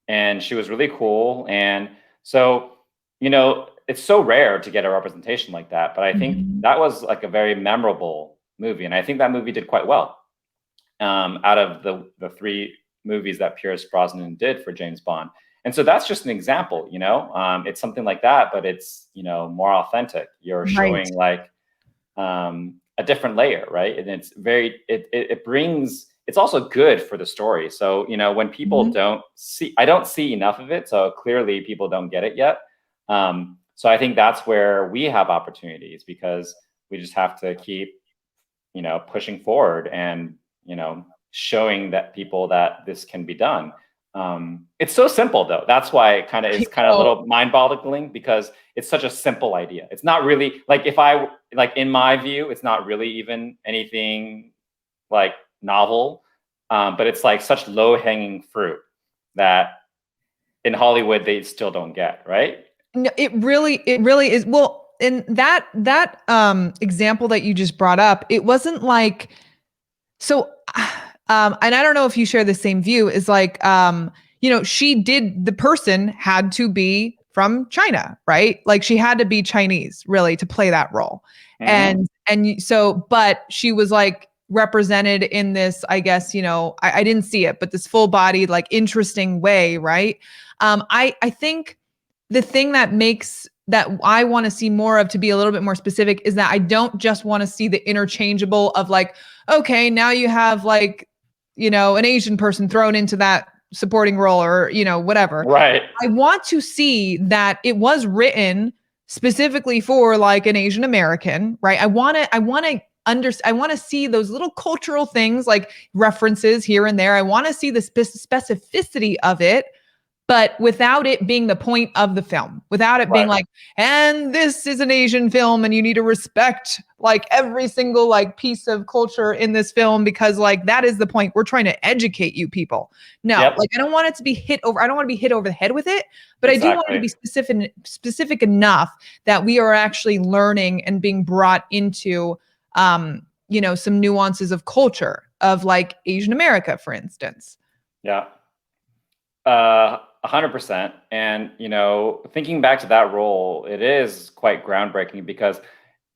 and she was really cool. And so, it's so rare to get a representation like that. But I think Mhm. that was like a very memorable movie, and I think that movie did quite well. Out of the three movies that Pierce Brosnan did for James Bond. And so that's just an example, it's something like that, but it's, more authentic. You're showing like a different layer, right? And it's it brings, it's also good for the story. So, when people I don't see enough of it. So clearly people don't get it yet. So I think that's where we have opportunities, because we just have to keep, pushing forward and, showing that people that this can be done. It's so simple though. That's why it kind of is kind of a little mind-boggling, because it's such a simple idea. It's not really like, in my view, it's not really even anything like novel, but it's like such low-hanging fruit that in Hollywood they still don't get, right? No, it really is. Well, in that example that you just brought up, it wasn't like, so, and I don't know if you share the same view, is like, the person had to be from China, right? Like she had to be Chinese really to play that role. And but she was like represented in this, I guess, I didn't see it, but this full bodied, like interesting way. Right. I think the thing that I want to see more of, to be a little bit more specific, is that I don't just want to see the interchangeable of like, okay, now you have like, an Asian person thrown into that supporting role or, whatever. Right. I want to see that it was written specifically for like an Asian American, right? I want to see those little cultural things, like references here and there. I want to see the specificity of it, but without it being the point of the film, without it being like, and this is an Asian film and you need to respect like every single like piece of culture in this film, because like that is the point. We're trying to educate you people. No, like I don't want it to be hit over. I don't want to be hit over the head with it, but I do want it to be specific enough that we are actually learning and being brought into, some nuances of culture of like Asian America, for instance. Yeah. 100%. And, thinking back to that role, it is quite groundbreaking, because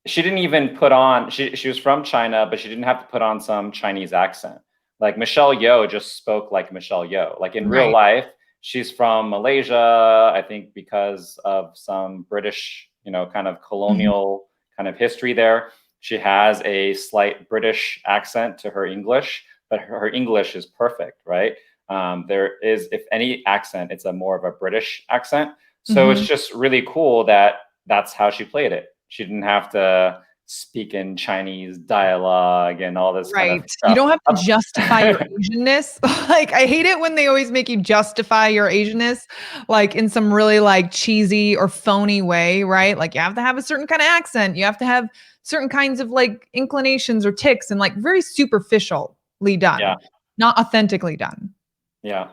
she didn't even put on, she was from China, but she didn't have to put on some Chinese accent. Like Michelle Yeoh just spoke like Michelle Yeoh. Like in real life, she's from Malaysia, I think because of some British, kind of colonial kind of history there. She has a slight British accent to her English, but her English is perfect, right? There is, if any accent, it's a more of a British accent. So it's just really cool that that's how she played it. She didn't have to speak in Chinese dialogue and all this kind of stuff. You don't have to justify your Asianness. Like, I hate it when they always make you justify your Asianness, like in some really like cheesy or phony way, right? Like you have to have a certain kind of accent. You have to have certain kinds of like inclinations or tics, and like very superficially done, not authentically done. Yeah.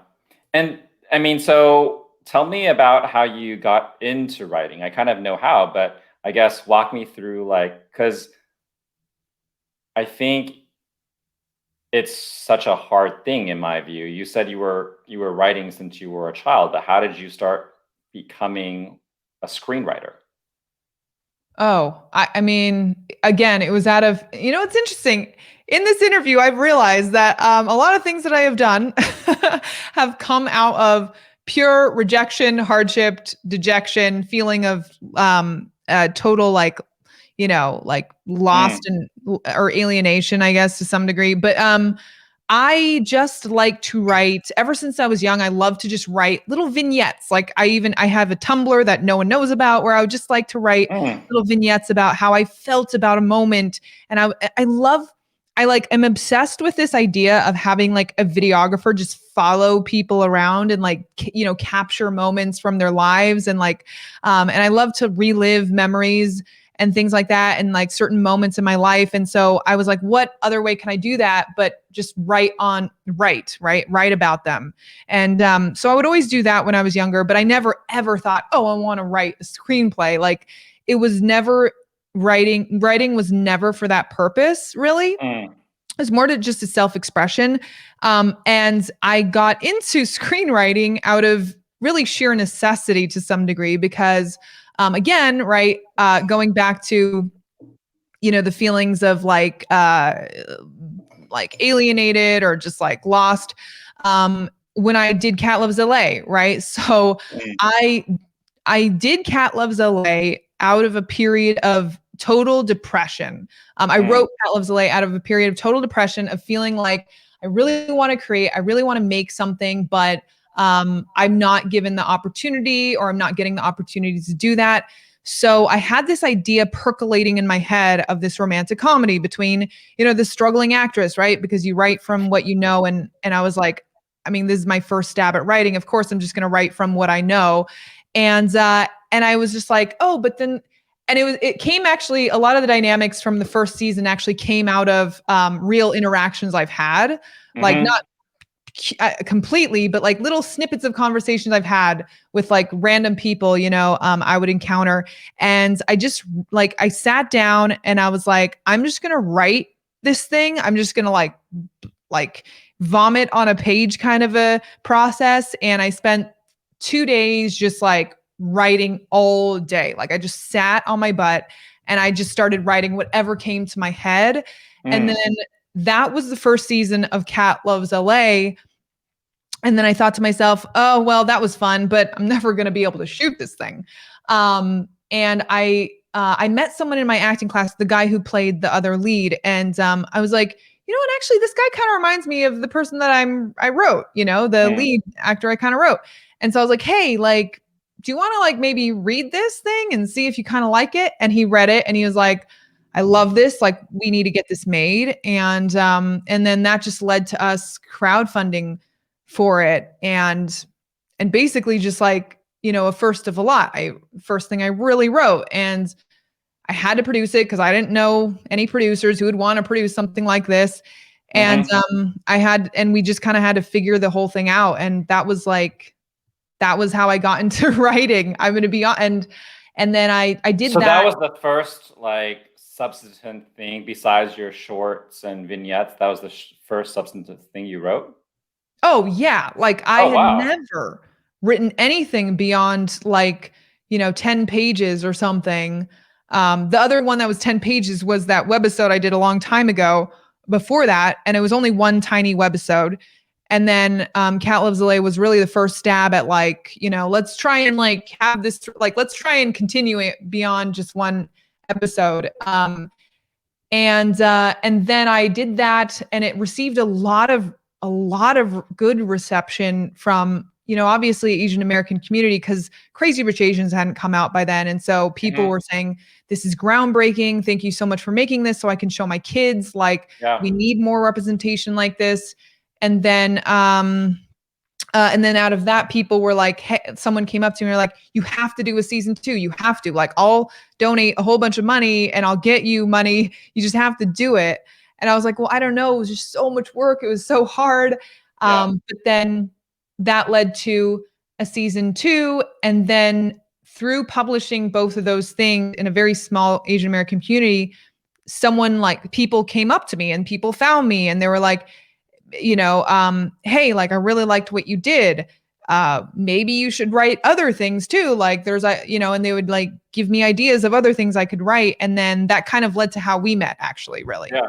And I mean, so tell me about how you got into writing. I kind of know how, but I guess walk me through, like, because I think it's such a hard thing in my view. You said you were writing since you were a child, but how did you start becoming a screenwriter? Oh, I mean, again, it was out of, it's interesting. In this interview, I've realized that a lot of things that I have done have come out of pure rejection, hardship, dejection, feeling of total like, like lost and or alienation, I guess, to some degree. But I just like to write. Ever since I was young, I love to just write little vignettes. Like I have a Tumblr that no one knows about, where I would just like to write little vignettes about how I felt about a moment. And I'm obsessed with this idea of having like a videographer just follow people around and like, capture moments from their lives. And like, and I love to relive memories and things like that, and like certain moments in my life. And so I was like, what other way can I do that but just write about them? And so I would always do that when I was younger, but I never ever thought, oh, I want to write a screenplay. Like it was never writing was never for that purpose, really. It was more to just a self-expression. And I got into screenwriting out of really sheer necessity to some degree, because again, going back to, the feelings of like alienated or just like lost. when I did Cat Loves LA, right? So I did Cat Loves LA out of a period of total depression. I wrote Cat Loves LA out of a period of total depression, of feeling like I really want to create, I really want to make something, but I'm not given the opportunity, or I'm not getting the opportunity to do that. So I had this idea percolating in my head of this romantic comedy between, this struggling actress, right? Because you write from what you know. And I was like, I mean, this is my first stab at writing. Of course, I'm just going to write from what I know. And I was just like, oh, but then, and it came, actually, a lot of the dynamics from the first season actually came out of real interactions I've had, like not completely, but like little snippets of conversations I've had with like random people, I would encounter. And I just I sat down and I was like, I'm just going to write this thing. I'm just going to like vomit on a page kind of a process. And I spent 2 days just like writing all day. Like I just sat on my butt and I just started writing whatever came to my head. And then that was the first season of Cat Loves LA. And then I thought to myself, oh, well, that was fun, but I'm never going to be able to shoot this thing. And I met someone in my acting class, the guy who played the other lead. And I was like, you know what, actually, this guy kind of reminds me of the person that I wrote, the lead actor I kind of wrote. And so I was like, hey, like, do you want to like maybe read this thing and see if you kind of like it? And he read it and he was like, I love this. Like, we need to get this made. And then that just led to us crowdfunding for it. And basically just like, a first of a lot. First thing I really wrote, and I had to produce it because I didn't know any producers who would want to produce something like this. And we just kind of had to figure the whole thing out. And that was how I got into writing. I'm going to be on. And then I did so that. That was the first like substantive thing besides your shorts and vignettes. That was the first substantive thing you wrote? Oh yeah. Like I had never written anything beyond 10 pages or something. The other one that was 10 pages was that webisode I did a long time ago before that. And it was only one tiny webisode. And then Cat Loves LA was really the first stab at let's try and have this, let's try and continue it beyond just one episode. And then I did that, and it received a lot of good reception from, obviously Asian American community, because Crazy Rich Asians hadn't come out by then. And so people were saying, this is groundbreaking. Thank you so much for making this so I can show my kids, we need more representation like this. And then out of that, people were like, hey, someone came up to me and were like, you have to do a season 2. You have to, I'll donate a whole bunch of money and I'll get you money. You just have to do it. And I was like, well, I don't know. It was just so much work. It was so hard. But then that led to a season 2. And then through publishing both of those things in a very small Asian American community, people came up to me and people found me and they were like, hey, I really liked what you did. Maybe you should write other things too. And they would give me ideas of other things I could write. And then that kind of led to how we met, actually, really. Yeah.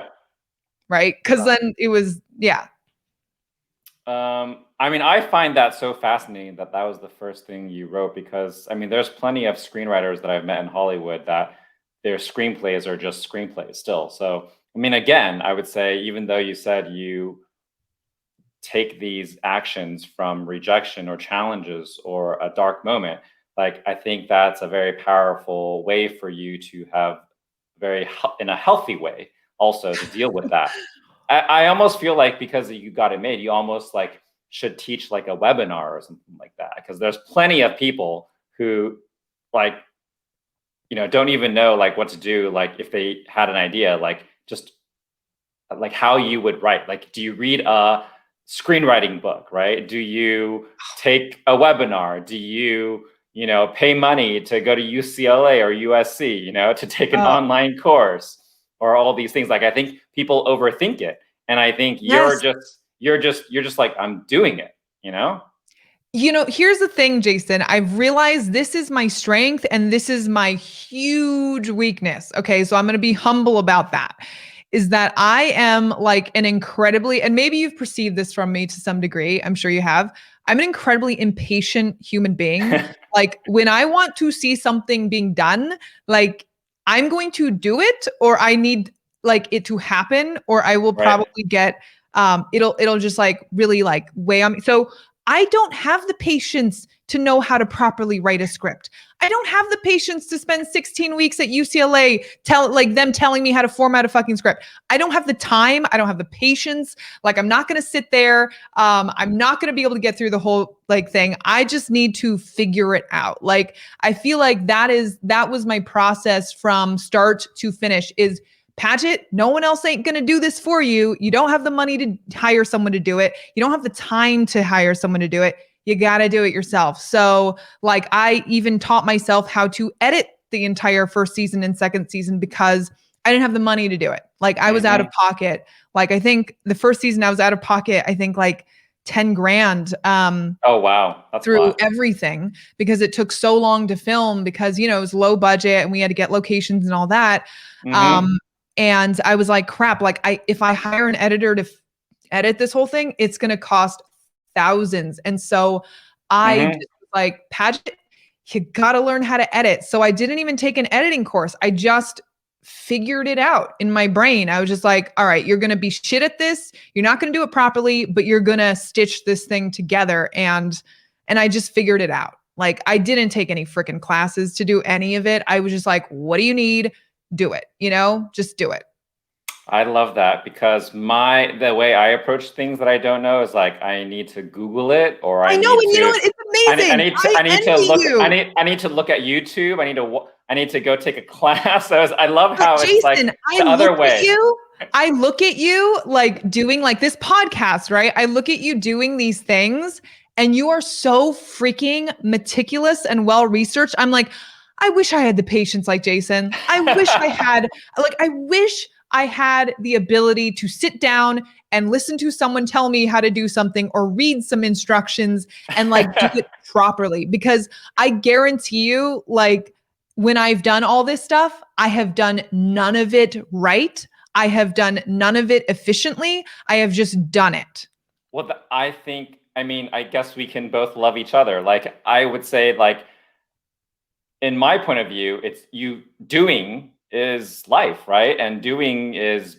Right. Cause then it was, I mean, I find that so fascinating that was the first thing you wrote, because I mean, there's plenty of screenwriters that I've met in Hollywood that their screenplays are just screenplays still. So, I mean, again, I would say, even though you said you take these actions from rejection or challenges or a dark moment, I think that's a very powerful way for you to have in a healthy way also to deal with that. I almost feel like because you got it made, you almost should teach a webinar or something like that, because there's plenty of people who don't even know what to do, if they had an idea, just how you would write. Do you read a screenwriting book, right? Do you take a webinar? Do you pay money to go to UCLA or USC, to take an online course, or all these things? I think people overthink it. And I think you're just like, I'm doing it, Here's the thing, Jason. I've realized this is my strength and this is my huge weakness. Okay. So I'm going to be humble about that. is that I am like an incredibly, and maybe you've perceived this from me to some degree. I'm sure you have. I'm an incredibly impatient human being. Like when I want to see something being done, like I'm going to do it, or I need like it to happen, or I will Right. probably get it'll just like really like weigh on me. So I don't have the patience to know how to properly write a script. I don't have the patience to spend 16 weeks at UCLA telling me how to format a fucking script. I don't have the time. I don't have the patience. Like I'm not going to sit there. I'm not going to be able to get through the whole like thing. I just need to figure it out. Like I feel like that was my process from start to finish is Paget, no one else ain't going to do this for you. You don't have the money to hire someone to do it. You don't have the time to hire someone to do it. You got to do it yourself. So like I even taught myself how to edit the entire first season and second season because I didn't have the money to do it. Like I was out of pocket. Like I think the first season I was out of pocket, I think like 10 grand. Oh, wow. That's through everything because it took so long to film because, it was low budget and we had to get locations and all that. And I was like, crap, like if I hire an editor to edit this whole thing, it's going to cost thousands. And so I just was like, Paget, you got to learn how to edit. So I didn't even take an editing course. I just figured it out in my brain. I was just like, all right, you're going to be shit at this. You're not going to do it properly, but you're going to stitch this thing together. And I just figured it out. Like I didn't take any freaking classes to do any of it. I was just like, what do you need? Do it, just do it. I love that because the way I approach things that I don't know is like I need to Google it or I know, and you know what? It's amazing. I need to look at YouTube. I need to go take a class. So I love how Jason, it's like the other way. I look at you like doing like this podcast, right? I look at you doing these things and you are so freaking meticulous and well researched. I'm like, I wish I had the patience like Jason. I wish I had the ability to sit down and listen to someone tell me how to do something or read some instructions and like do it properly. Because I guarantee you, like when I've done all this stuff, I have done none of it right. I have done none of it efficiently. I have just done it. Well, I guess we can both love each other. Like I would say like, in my point of view, it's doing is life, right? And doing is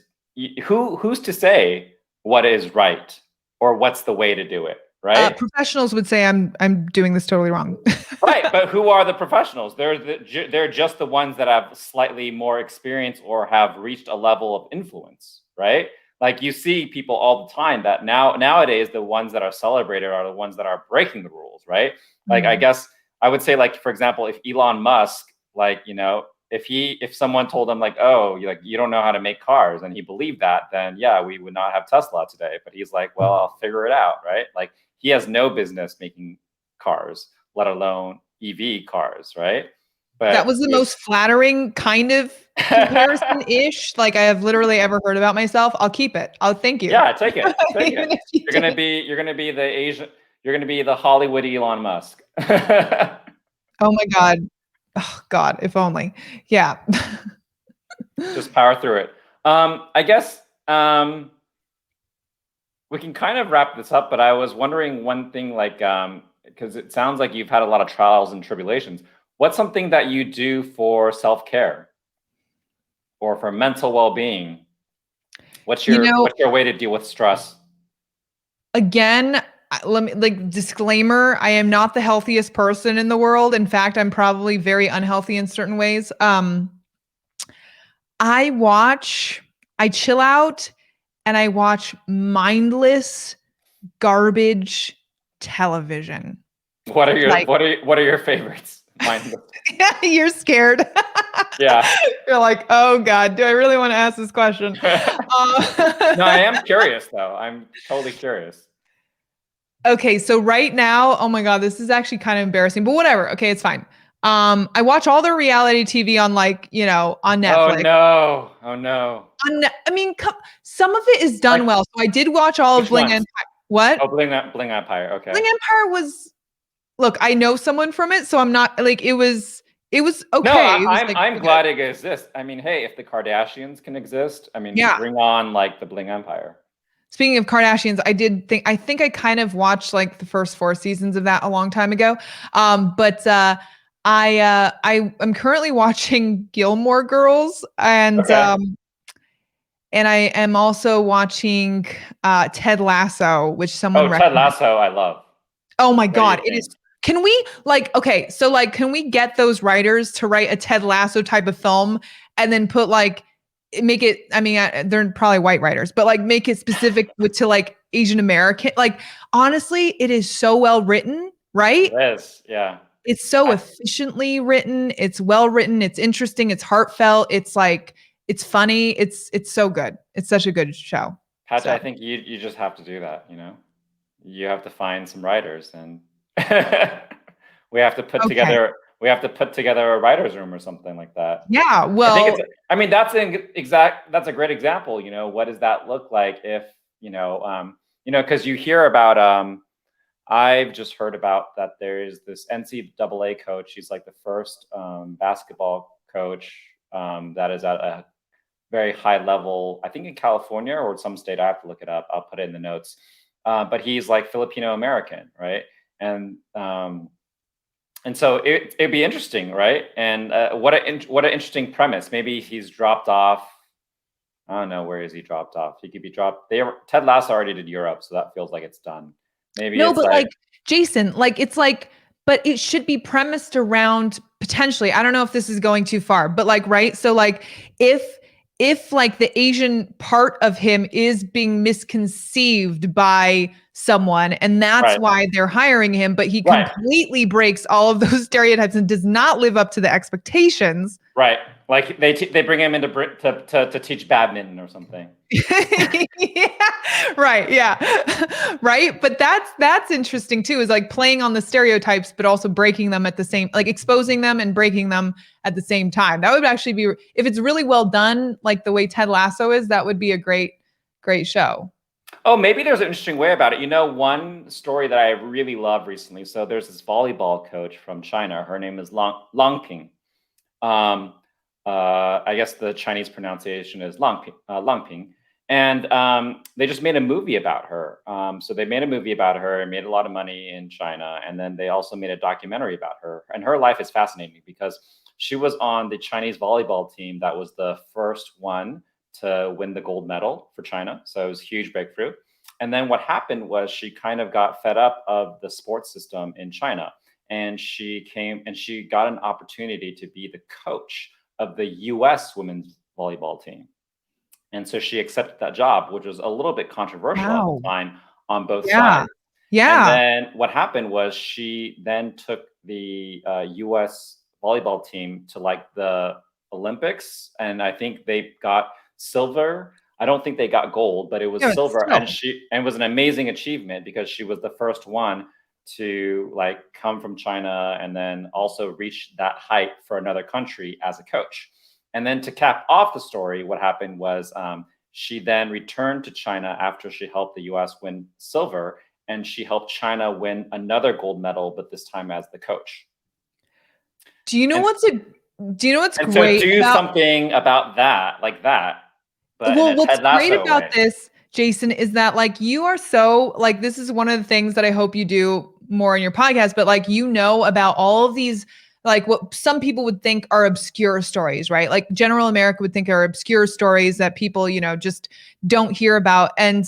who's to say what is right or what's the way to do it, right? Professionals would say I'm doing this totally wrong. Right, but who are the professionals? They're just the ones that have slightly more experience or have reached a level of influence, right? Like you see people all the time that nowadays the ones that are celebrated are the ones that are breaking the rules, right? Like I guess I would say, like, for example, if Elon Musk, like, if someone told him like, oh, you don't know how to make cars and he believed that, then yeah, we would not have Tesla today. But he's like, well, I'll figure it out, right? Like he has no business making cars, let alone EV cars, right? But that was the most flattering kind of comparison-ish like I have literally ever heard about myself. I'll keep it. I'll thank you. Yeah, take it. Take it. You're gonna be the Asian. You're going to be the Hollywood Elon Musk. Oh my God. Oh God, if only. Yeah. Just power through it. I guess we can kind of wrap this up, but I was wondering one thing, like, because it sounds like you've had a lot of trials and tribulations. What's something that you do for self-care or for mental well-being? What's your way to deal with stress? Again, let me disclaimer, I am not the healthiest person in the world. In fact, I'm probably very unhealthy in certain ways. I chill out and I watch mindless garbage television. What are your favorites? Mindless. You're scared. Yeah. You're like, oh God, do I really want to ask this question? No, I am curious though. I'm totally curious. Okay, so right now, oh my God, this is actually kind of embarrassing, but whatever. Okay, it's fine. I watch all the reality TV on on Netflix. Oh no. Some of it is done well. So I did watch all of Bling Empire. What? Oh, Bling Empire. Okay. Bling Empire was. Look, I know someone from it, so I'm not like it was It was No, okay. It was like I'm pretty glad good. it exists. I mean, hey, if the Kardashians can exist, I mean, Yeah. bring on like the Bling Empire. Speaking of Kardashians, I think I kind of watched like the first 4 seasons of that a long time ago. But I am currently watching Gilmore Girls, Okay. and I am also watching Ted Lasso, which someone Oh, Ted recommended. Lasso, I love. Oh my What do you God, it is. think? Can we like okay, so like can we get those writers to write a Ted Lasso type of film and then put like make it I mean they're probably white writers, but like make it specific to like Asian American. Like honestly, it is so well written, right? It is, yeah. It's so I, efficiently written, it's well written, it's interesting, it's heartfelt, it's like it's funny, it's so good. It's such a good show. Patch, So, I think you just have to do that, you know? You have to find some writers and we have to put okay. together a writers room or something like that. Yeah, I think it's well, I mean that's a great example, you know, what does that look like if, because you hear about I've just heard about that there's this NCAA coach. He's like the first basketball coach that is at a very high level, I think in California or some state. I have to look it up. I'll put it in the notes. But he's like Filipino American, right? And so it'd be interesting, right? And what an interesting premise. Maybe he's dropped off. I don't know, where is he dropped off? He could be dropped. Ted Lasso already did Europe, so that feels like it's done. Maybe no, it's but like like Jason, like it's like, but it should be premised around potentially. I don't know if this is going too far, but like, right? So like if like the Asian part of him is being misconceived by someone and that's right, why they're hiring him, but he right, completely breaks all of those stereotypes and does not live up to the expectations. right. Like they bring him into to teach badminton or something. Yeah, right, yeah. Right, but that's interesting too, is like playing on the stereotypes but also breaking them at the same, like exposing them and breaking them at the same time. That would actually be, if it's really well done like the way Ted Lasso is, that would be a great show. Oh, maybe there's an interesting way about it. You know, one story that I really love recently. So there's this volleyball coach from China. Her name is Long Ping. Um, I guess the Chinese pronunciation is Long Ping. And they just made a movie about her. So they made a movie about her and made a lot of money in China. And then they also made a documentary about her. And her life is fascinating because she was on the Chinese volleyball team that was the first one to win the gold medal for China. So it was a huge breakthrough. And then what happened was she kind of got fed up of the sports system in China. And she came and she got an opportunity to be the coach of the US women's volleyball team. And so she accepted that job, which was a little bit controversial at the Wow. time on both Yeah. sides. And Yeah. then what happened was she then took the US volleyball team to like the Olympics. And I think they got silver. I don't think they got gold, but it was Yeah, it's silver. still. And it was an amazing achievement because she was the first one to like come from China and then also reach that height for another country as a coach. And then to cap off the story, what happened was she then returned to China after she helped the US win silver, and she helped China win another gold medal, but this time as the coach. Do you know And, what's a do you know what's and so great do about something about that, like that, but in well, a what's Ted great Lasso about way. this, Jason, is that like you are so like this is one of the things that I hope you do more in your podcast, but like you know about all of these like what some people would think are obscure stories, right? Like general America would think are obscure stories that people, just don't hear about. And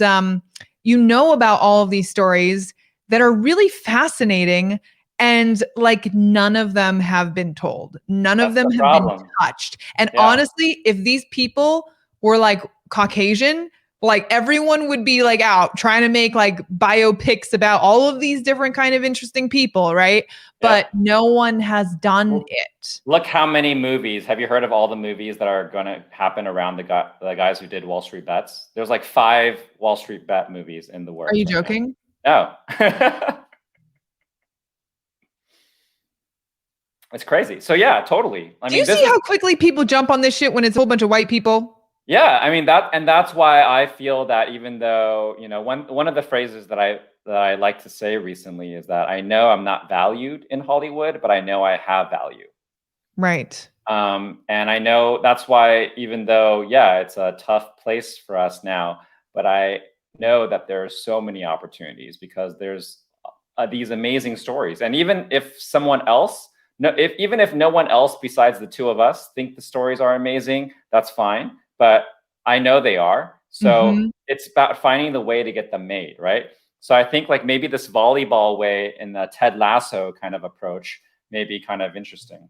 you know about all of these stories that are really fascinating and like none of them have been told. None of That's them the have been problem. touched. And Yeah. honestly, if these people were like Caucasian, like everyone would be like out trying to make like biopics about all of these different kind of interesting people, right? But Yep. no one has done it. Look how many movies. Have you heard of all the movies that are going to happen around the guys who did Wall Street Bets? There's like 5 Wall Street Bet movies in the Are works you right now. joking? Oh. It's crazy. So yeah, totally. I Do you mean, this see is how quickly people jump on this shit when it's a whole bunch of white people? yeah, I mean that's why I feel that even though, one of the phrases that I like to say recently is that I know I'm not valued in Hollywood, but I know I have value. Right. And I know that's why, even though, yeah, it's a tough place for us now, but I know that there are so many opportunities because there's these amazing stories. And even if someone else, no, even if no one else besides the two of us think the stories are amazing, that's fine. But I know they are. So Mm-hmm. it's about finding the way to get them made, right? So I think like maybe this volleyball way in the Ted Lasso kind of approach may be kind of interesting.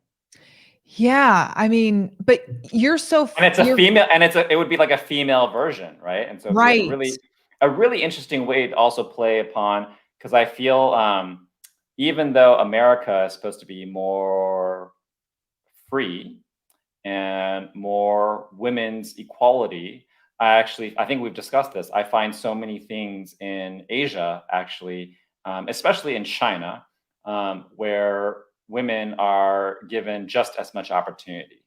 Yeah. I mean, but you're so, And it's a you're female, and it would be like a female version, right? And so it'd be like right. a really interesting way to also play upon, because I feel even though America is supposed to be more free and more women's equality, I think we've discussed this. I find so many things in Asia, actually, especially in China, where women are given just as much opportunity.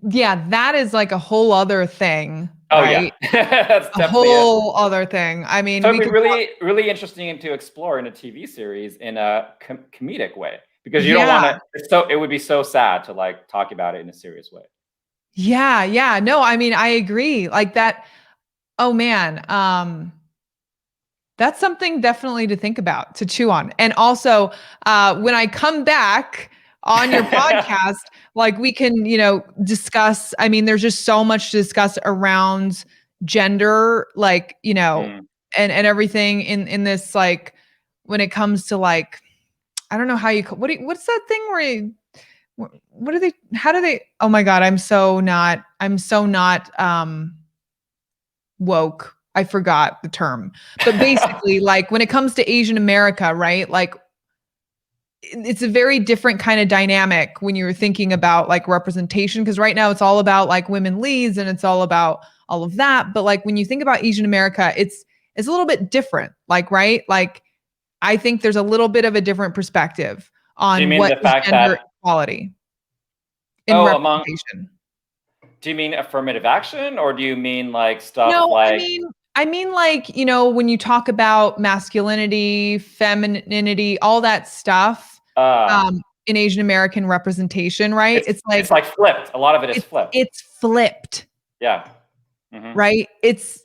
Yeah, that is like a whole other thing, Oh yeah, right? that's A definitely it. whole other thing. I mean, So it'd we be could talk. really, really interesting to explore in a TV series in a comedic way, because you don't want Yeah. to. It would be so sad to like talk about it in a serious way. Yeah. Yeah. No, I mean, I agree. Like that. Oh man. That's something definitely to think about, to chew on. And also, when I come back on your podcast, like we can, discuss. I mean, there's just so much to discuss around gender, like, Mm. and everything in this, like, when it comes to like, I don't know how you, what's that thing where what do they, how do they, oh my God, I'm so not, woke. I forgot the term. But basically, like when it comes to Asian America, right? Like it's a very different kind of dynamic when you're thinking about like representation, because right now it's all about like women leads and it's all about all of that. But like when you think about Asian America, it's a little bit different. Like, right? Like I think there's a little bit of a different perspective Do you on mean what the is fact gender that equality in oh among? representation. Do you mean affirmative action, or do you mean like stuff No, like I mean like, when you talk about masculinity, femininity, all that stuff, uh in Asian American representation, right? It's it's like like flipped. A lot of it is it's flipped. it's flipped, Yeah. Hmm. right? It's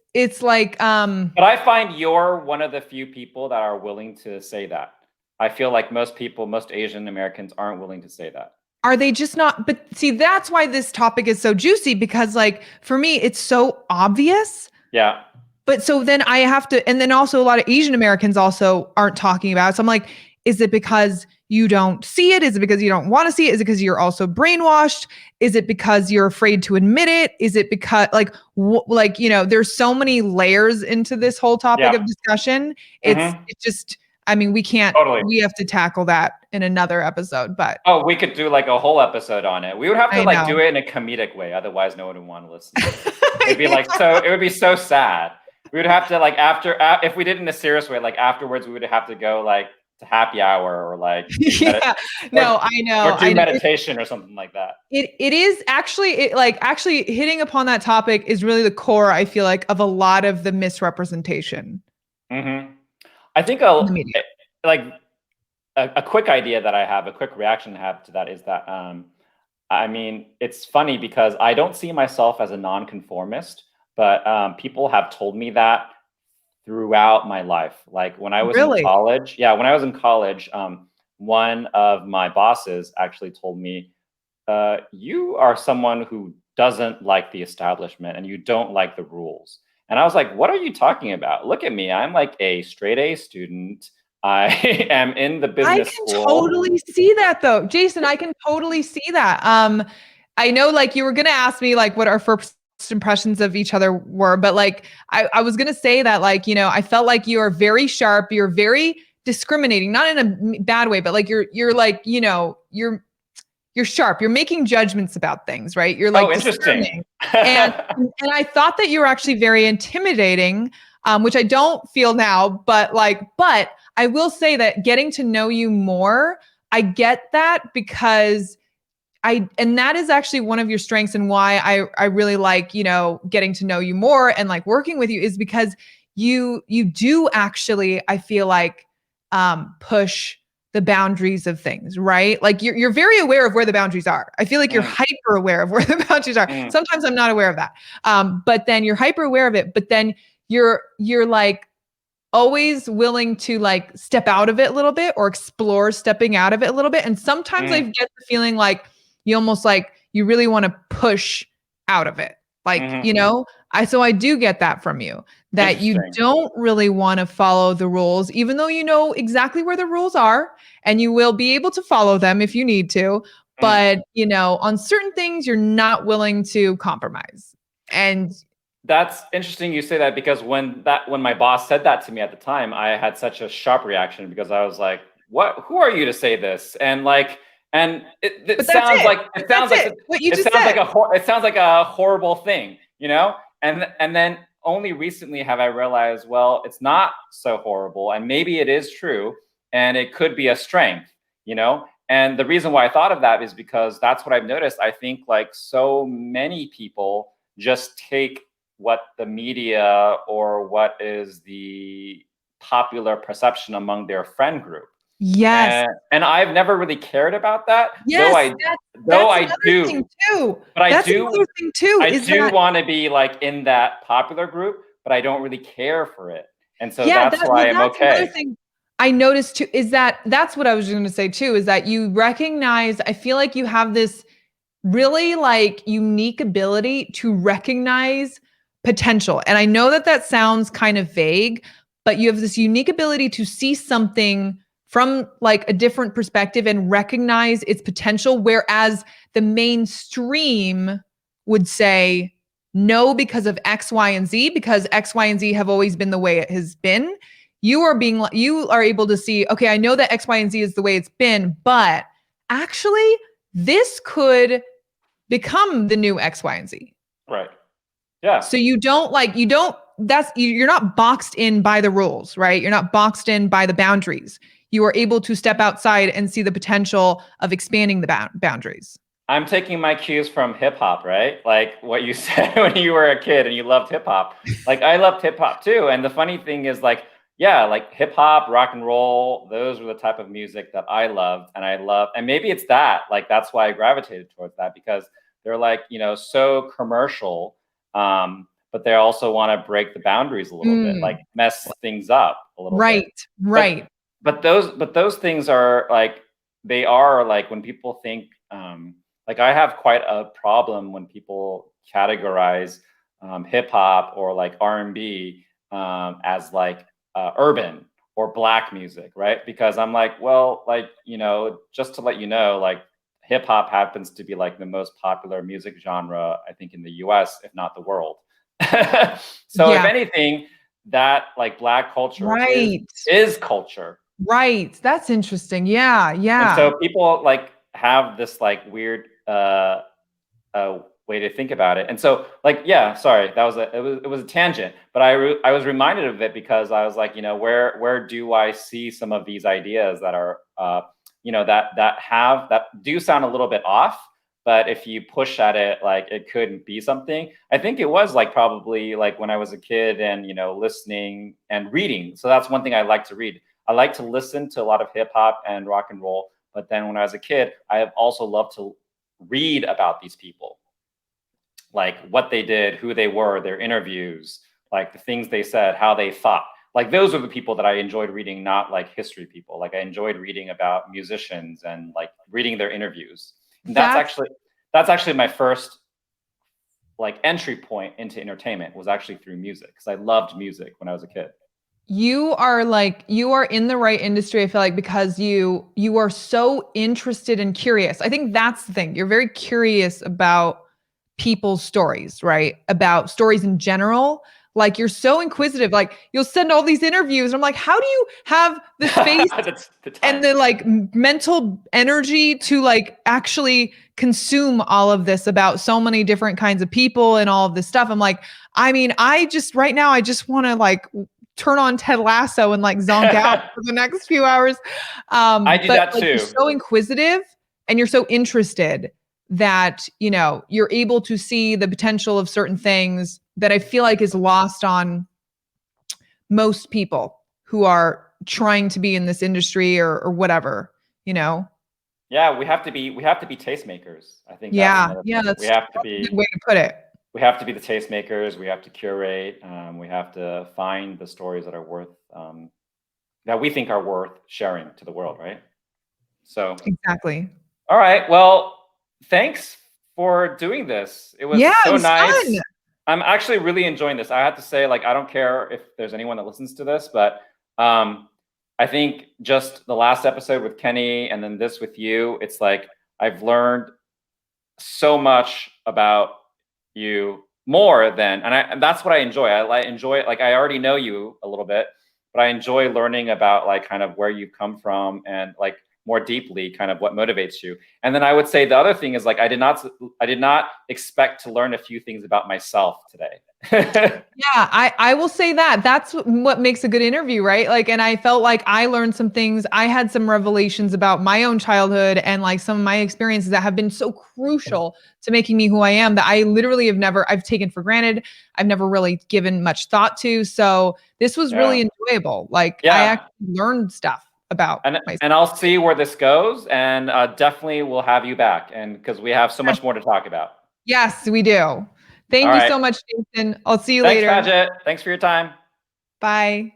like But I find you're one of the few people that are willing to say that. I feel like most people, most Asian Americans aren't willing to say that. are they just not, but see, that's why this topic is so juicy, because like for me it's so obvious. Yeah. But so then I have to, and then also a lot of Asian Americans also aren't talking about it. So I'm like, is it because you don't see it? Is it because you don't want to see it? Is it because you're also brainwashed? Is it because you're afraid to admit it? Is it because there's so many layers into this whole topic Yeah. of discussion. It's Hmm. it just, I mean, Totally. we have to tackle that in another episode, but Oh, we could do like a whole episode on it. We would have to I like know. do it in a comedic way, otherwise no one would want to listen to it. It'd be like so. It would be so sad. We would have to like if we did it in a serious way, like afterwards, we would have to go like to happy hour or like Yeah, no, or I know. do meditation or something like that. It is actually actually hitting upon that topic is really the core, I feel like, of a lot of the misrepresentation Hmm. I think in the media. like a quick idea that I have, a quick reaction I have to that is that I mean, it's funny because I don't see myself as a nonconformist, but people have told me that throughout my life. Like when I was in Really? college, yeah, when I was in college, one of my bosses actually told me, "You are someone who doesn't like the establishment and you don't like the rules." And I was like, "What are you talking about? Look at me. I'm like a straight A student. I am in the I business can school." totally see that though. Jason, I can totally see that. I know like you were gonna ask me like what our first impressions of each other were, but like I was gonna say that like, I felt like you are very sharp, you're very discriminating, not in a bad way, but like you're like, you're sharp. You're making judgments about things, right? You're Oh, like interesting. discerning. And I thought that you were actually very intimidating, which I don't feel now, but I will say that getting to know you more, I get that because and that is actually one of your strengths and why I really like, getting to know you more and like working with you is because you do actually, I feel like, push the boundaries of things, right? Like you're very aware of where the boundaries are. I feel like you're hyper aware of where the boundaries are. Sometimes I'm not aware of that. But then you're hyper aware of it, but then you're like always willing to like step out of it a little bit or explore stepping out of it a little bit. And sometimes I get the feeling like you almost like you really want to push out of it. Like, you know, so I do get that from you, that you don't really want to follow the rules, even though you know exactly where the rules are and you will be able to follow them if you need to. But, you know, on certain things, you're not willing to compromise. And that's interesting you say that, because when my boss said that to me at the time, I had such a sharp reaction, because I was like, "What? Who are you to say this?" And like, it sounds like a horrible thing, you know. And then only recently have I realized, well, it's not so horrible, and maybe it is true, and it could be a strength, you know. And the reason why I thought of that is because that's what I've noticed. I think like so many people just take what the media or what is the popular perception among their friend group. Yes. And I've never really cared about that. Yes, though I do. Thing too. But that's another thing too. I do want to be like in that popular group, but I don't really care for it. And so that's why I'm okay. Thing I noticed too is that's what I was going to say too, is that you recognize, I feel like you have this really like unique ability to recognize potential. And I know that sounds kind of vague, but you have this unique ability to see something from like a different perspective and recognize its potential. Whereas the mainstream would say no, because of X, Y, and Z, because X, Y, and Z have always been the way it has been. You are able to see, okay, I know that X, Y, and Z is the way it's been, but actually this could become the new X, Y, and Z. Right. Yeah. So you're not boxed in by the rules, right? You're not boxed in by the boundaries. You are able to step outside and see the potential of expanding the boundaries. I'm taking my cues from hip hop, right? Like what you said when you were a kid and you loved hip hop. Like I loved hip hop too. And the funny thing is like, yeah, like hip hop, rock and roll, those were the type of music that I loved. And maybe it's that, like, that's why I gravitated towards that, because they're like, you know, so commercial. But they also want to break the boundaries a little bit, like mess things up a little bit. Right. But those things are like, they are like when people think, like I have quite a problem when people categorize hip hop or like R&B as like urban or black music, right? Because I'm like, well, like, you know, just to let you know, like hip hop happens to be like the most popular music genre, I think, in the US, if not the world. So if anything, that like black culture is culture. Right. That's interesting. Yeah. And so people like have this like weird way to think about it. And so like, yeah, sorry, it was a tangent, but I was reminded of it because I was like, you know, where do I see some of these ideas that are you know, that do sound a little bit off, but if you push at it, like it could be something. I think it was like probably like when I was a kid and, you know, listening and reading. So that's one thing I like to read. I like to listen to a lot of hip hop and rock and roll. But then when I was a kid, I have also loved to read about these people, like what they did, who they were, their interviews, like the things they said, how they thought. Like those are the people that I enjoyed reading, not like history people. Like I enjoyed reading about musicians and like reading their interviews. And that's actually my first like entry point into entertainment, was actually through music, because I loved music when I was a kid. You are in the right industry, I feel like, because you are so interested and curious. I think that's the thing. You're very curious about people's stories, right? About stories in general. Like you're so inquisitive, like you'll send all these interviews. And I'm like, how do you have the space and the like mental energy to like actually consume all of this about so many different kinds of people and all of this stuff? I'm like, I mean, right now I just want to like turn on Ted Lasso and like zonk out for the next few hours. I do that too. You're so inquisitive and you're so interested that, you know, you're able to see the potential of certain things that I feel like is lost on most people who are trying to be in this industry or whatever, you know? Yeah, we have to be tastemakers. I think that's Yeah. another Yeah. thing. That's a good way to put it. We have to be the tastemakers. We have to curate. We have to find the stories that are worth that we think are worth sharing to the world, right? So Exactly. all right. Well, thanks for doing this. It was Yeah, it so was nice. fun. I'm actually really enjoying this. I have to say, like, I don't care if there's anyone that listens to this, but I think just the last episode with Kenny and then this with you, it's like I've learned so much about you more than, and that's what I enjoy. I enjoy it. Like, I already know you a little bit, but I enjoy learning about like kind of where you've come from and like more deeply kind of what motivates you. And then I would say the other thing is like I did not expect to learn a few things about myself today. Yeah, I will say that. That's what makes a good interview, right? Like, and I felt like I learned some things. I had some revelations about my own childhood and like some of my experiences that have been so crucial to making me who I am that I literally I've taken for granted. I've never really given much thought to. So this was really enjoyable. Like I actually learned stuff about myself. And I'll see where this goes, and definitely we'll have you back, and because we have so much more to talk about. Yes, we do. Thank you so much, Jason. I'll see you later. Thanks, Paget. Thanks for your time. Bye.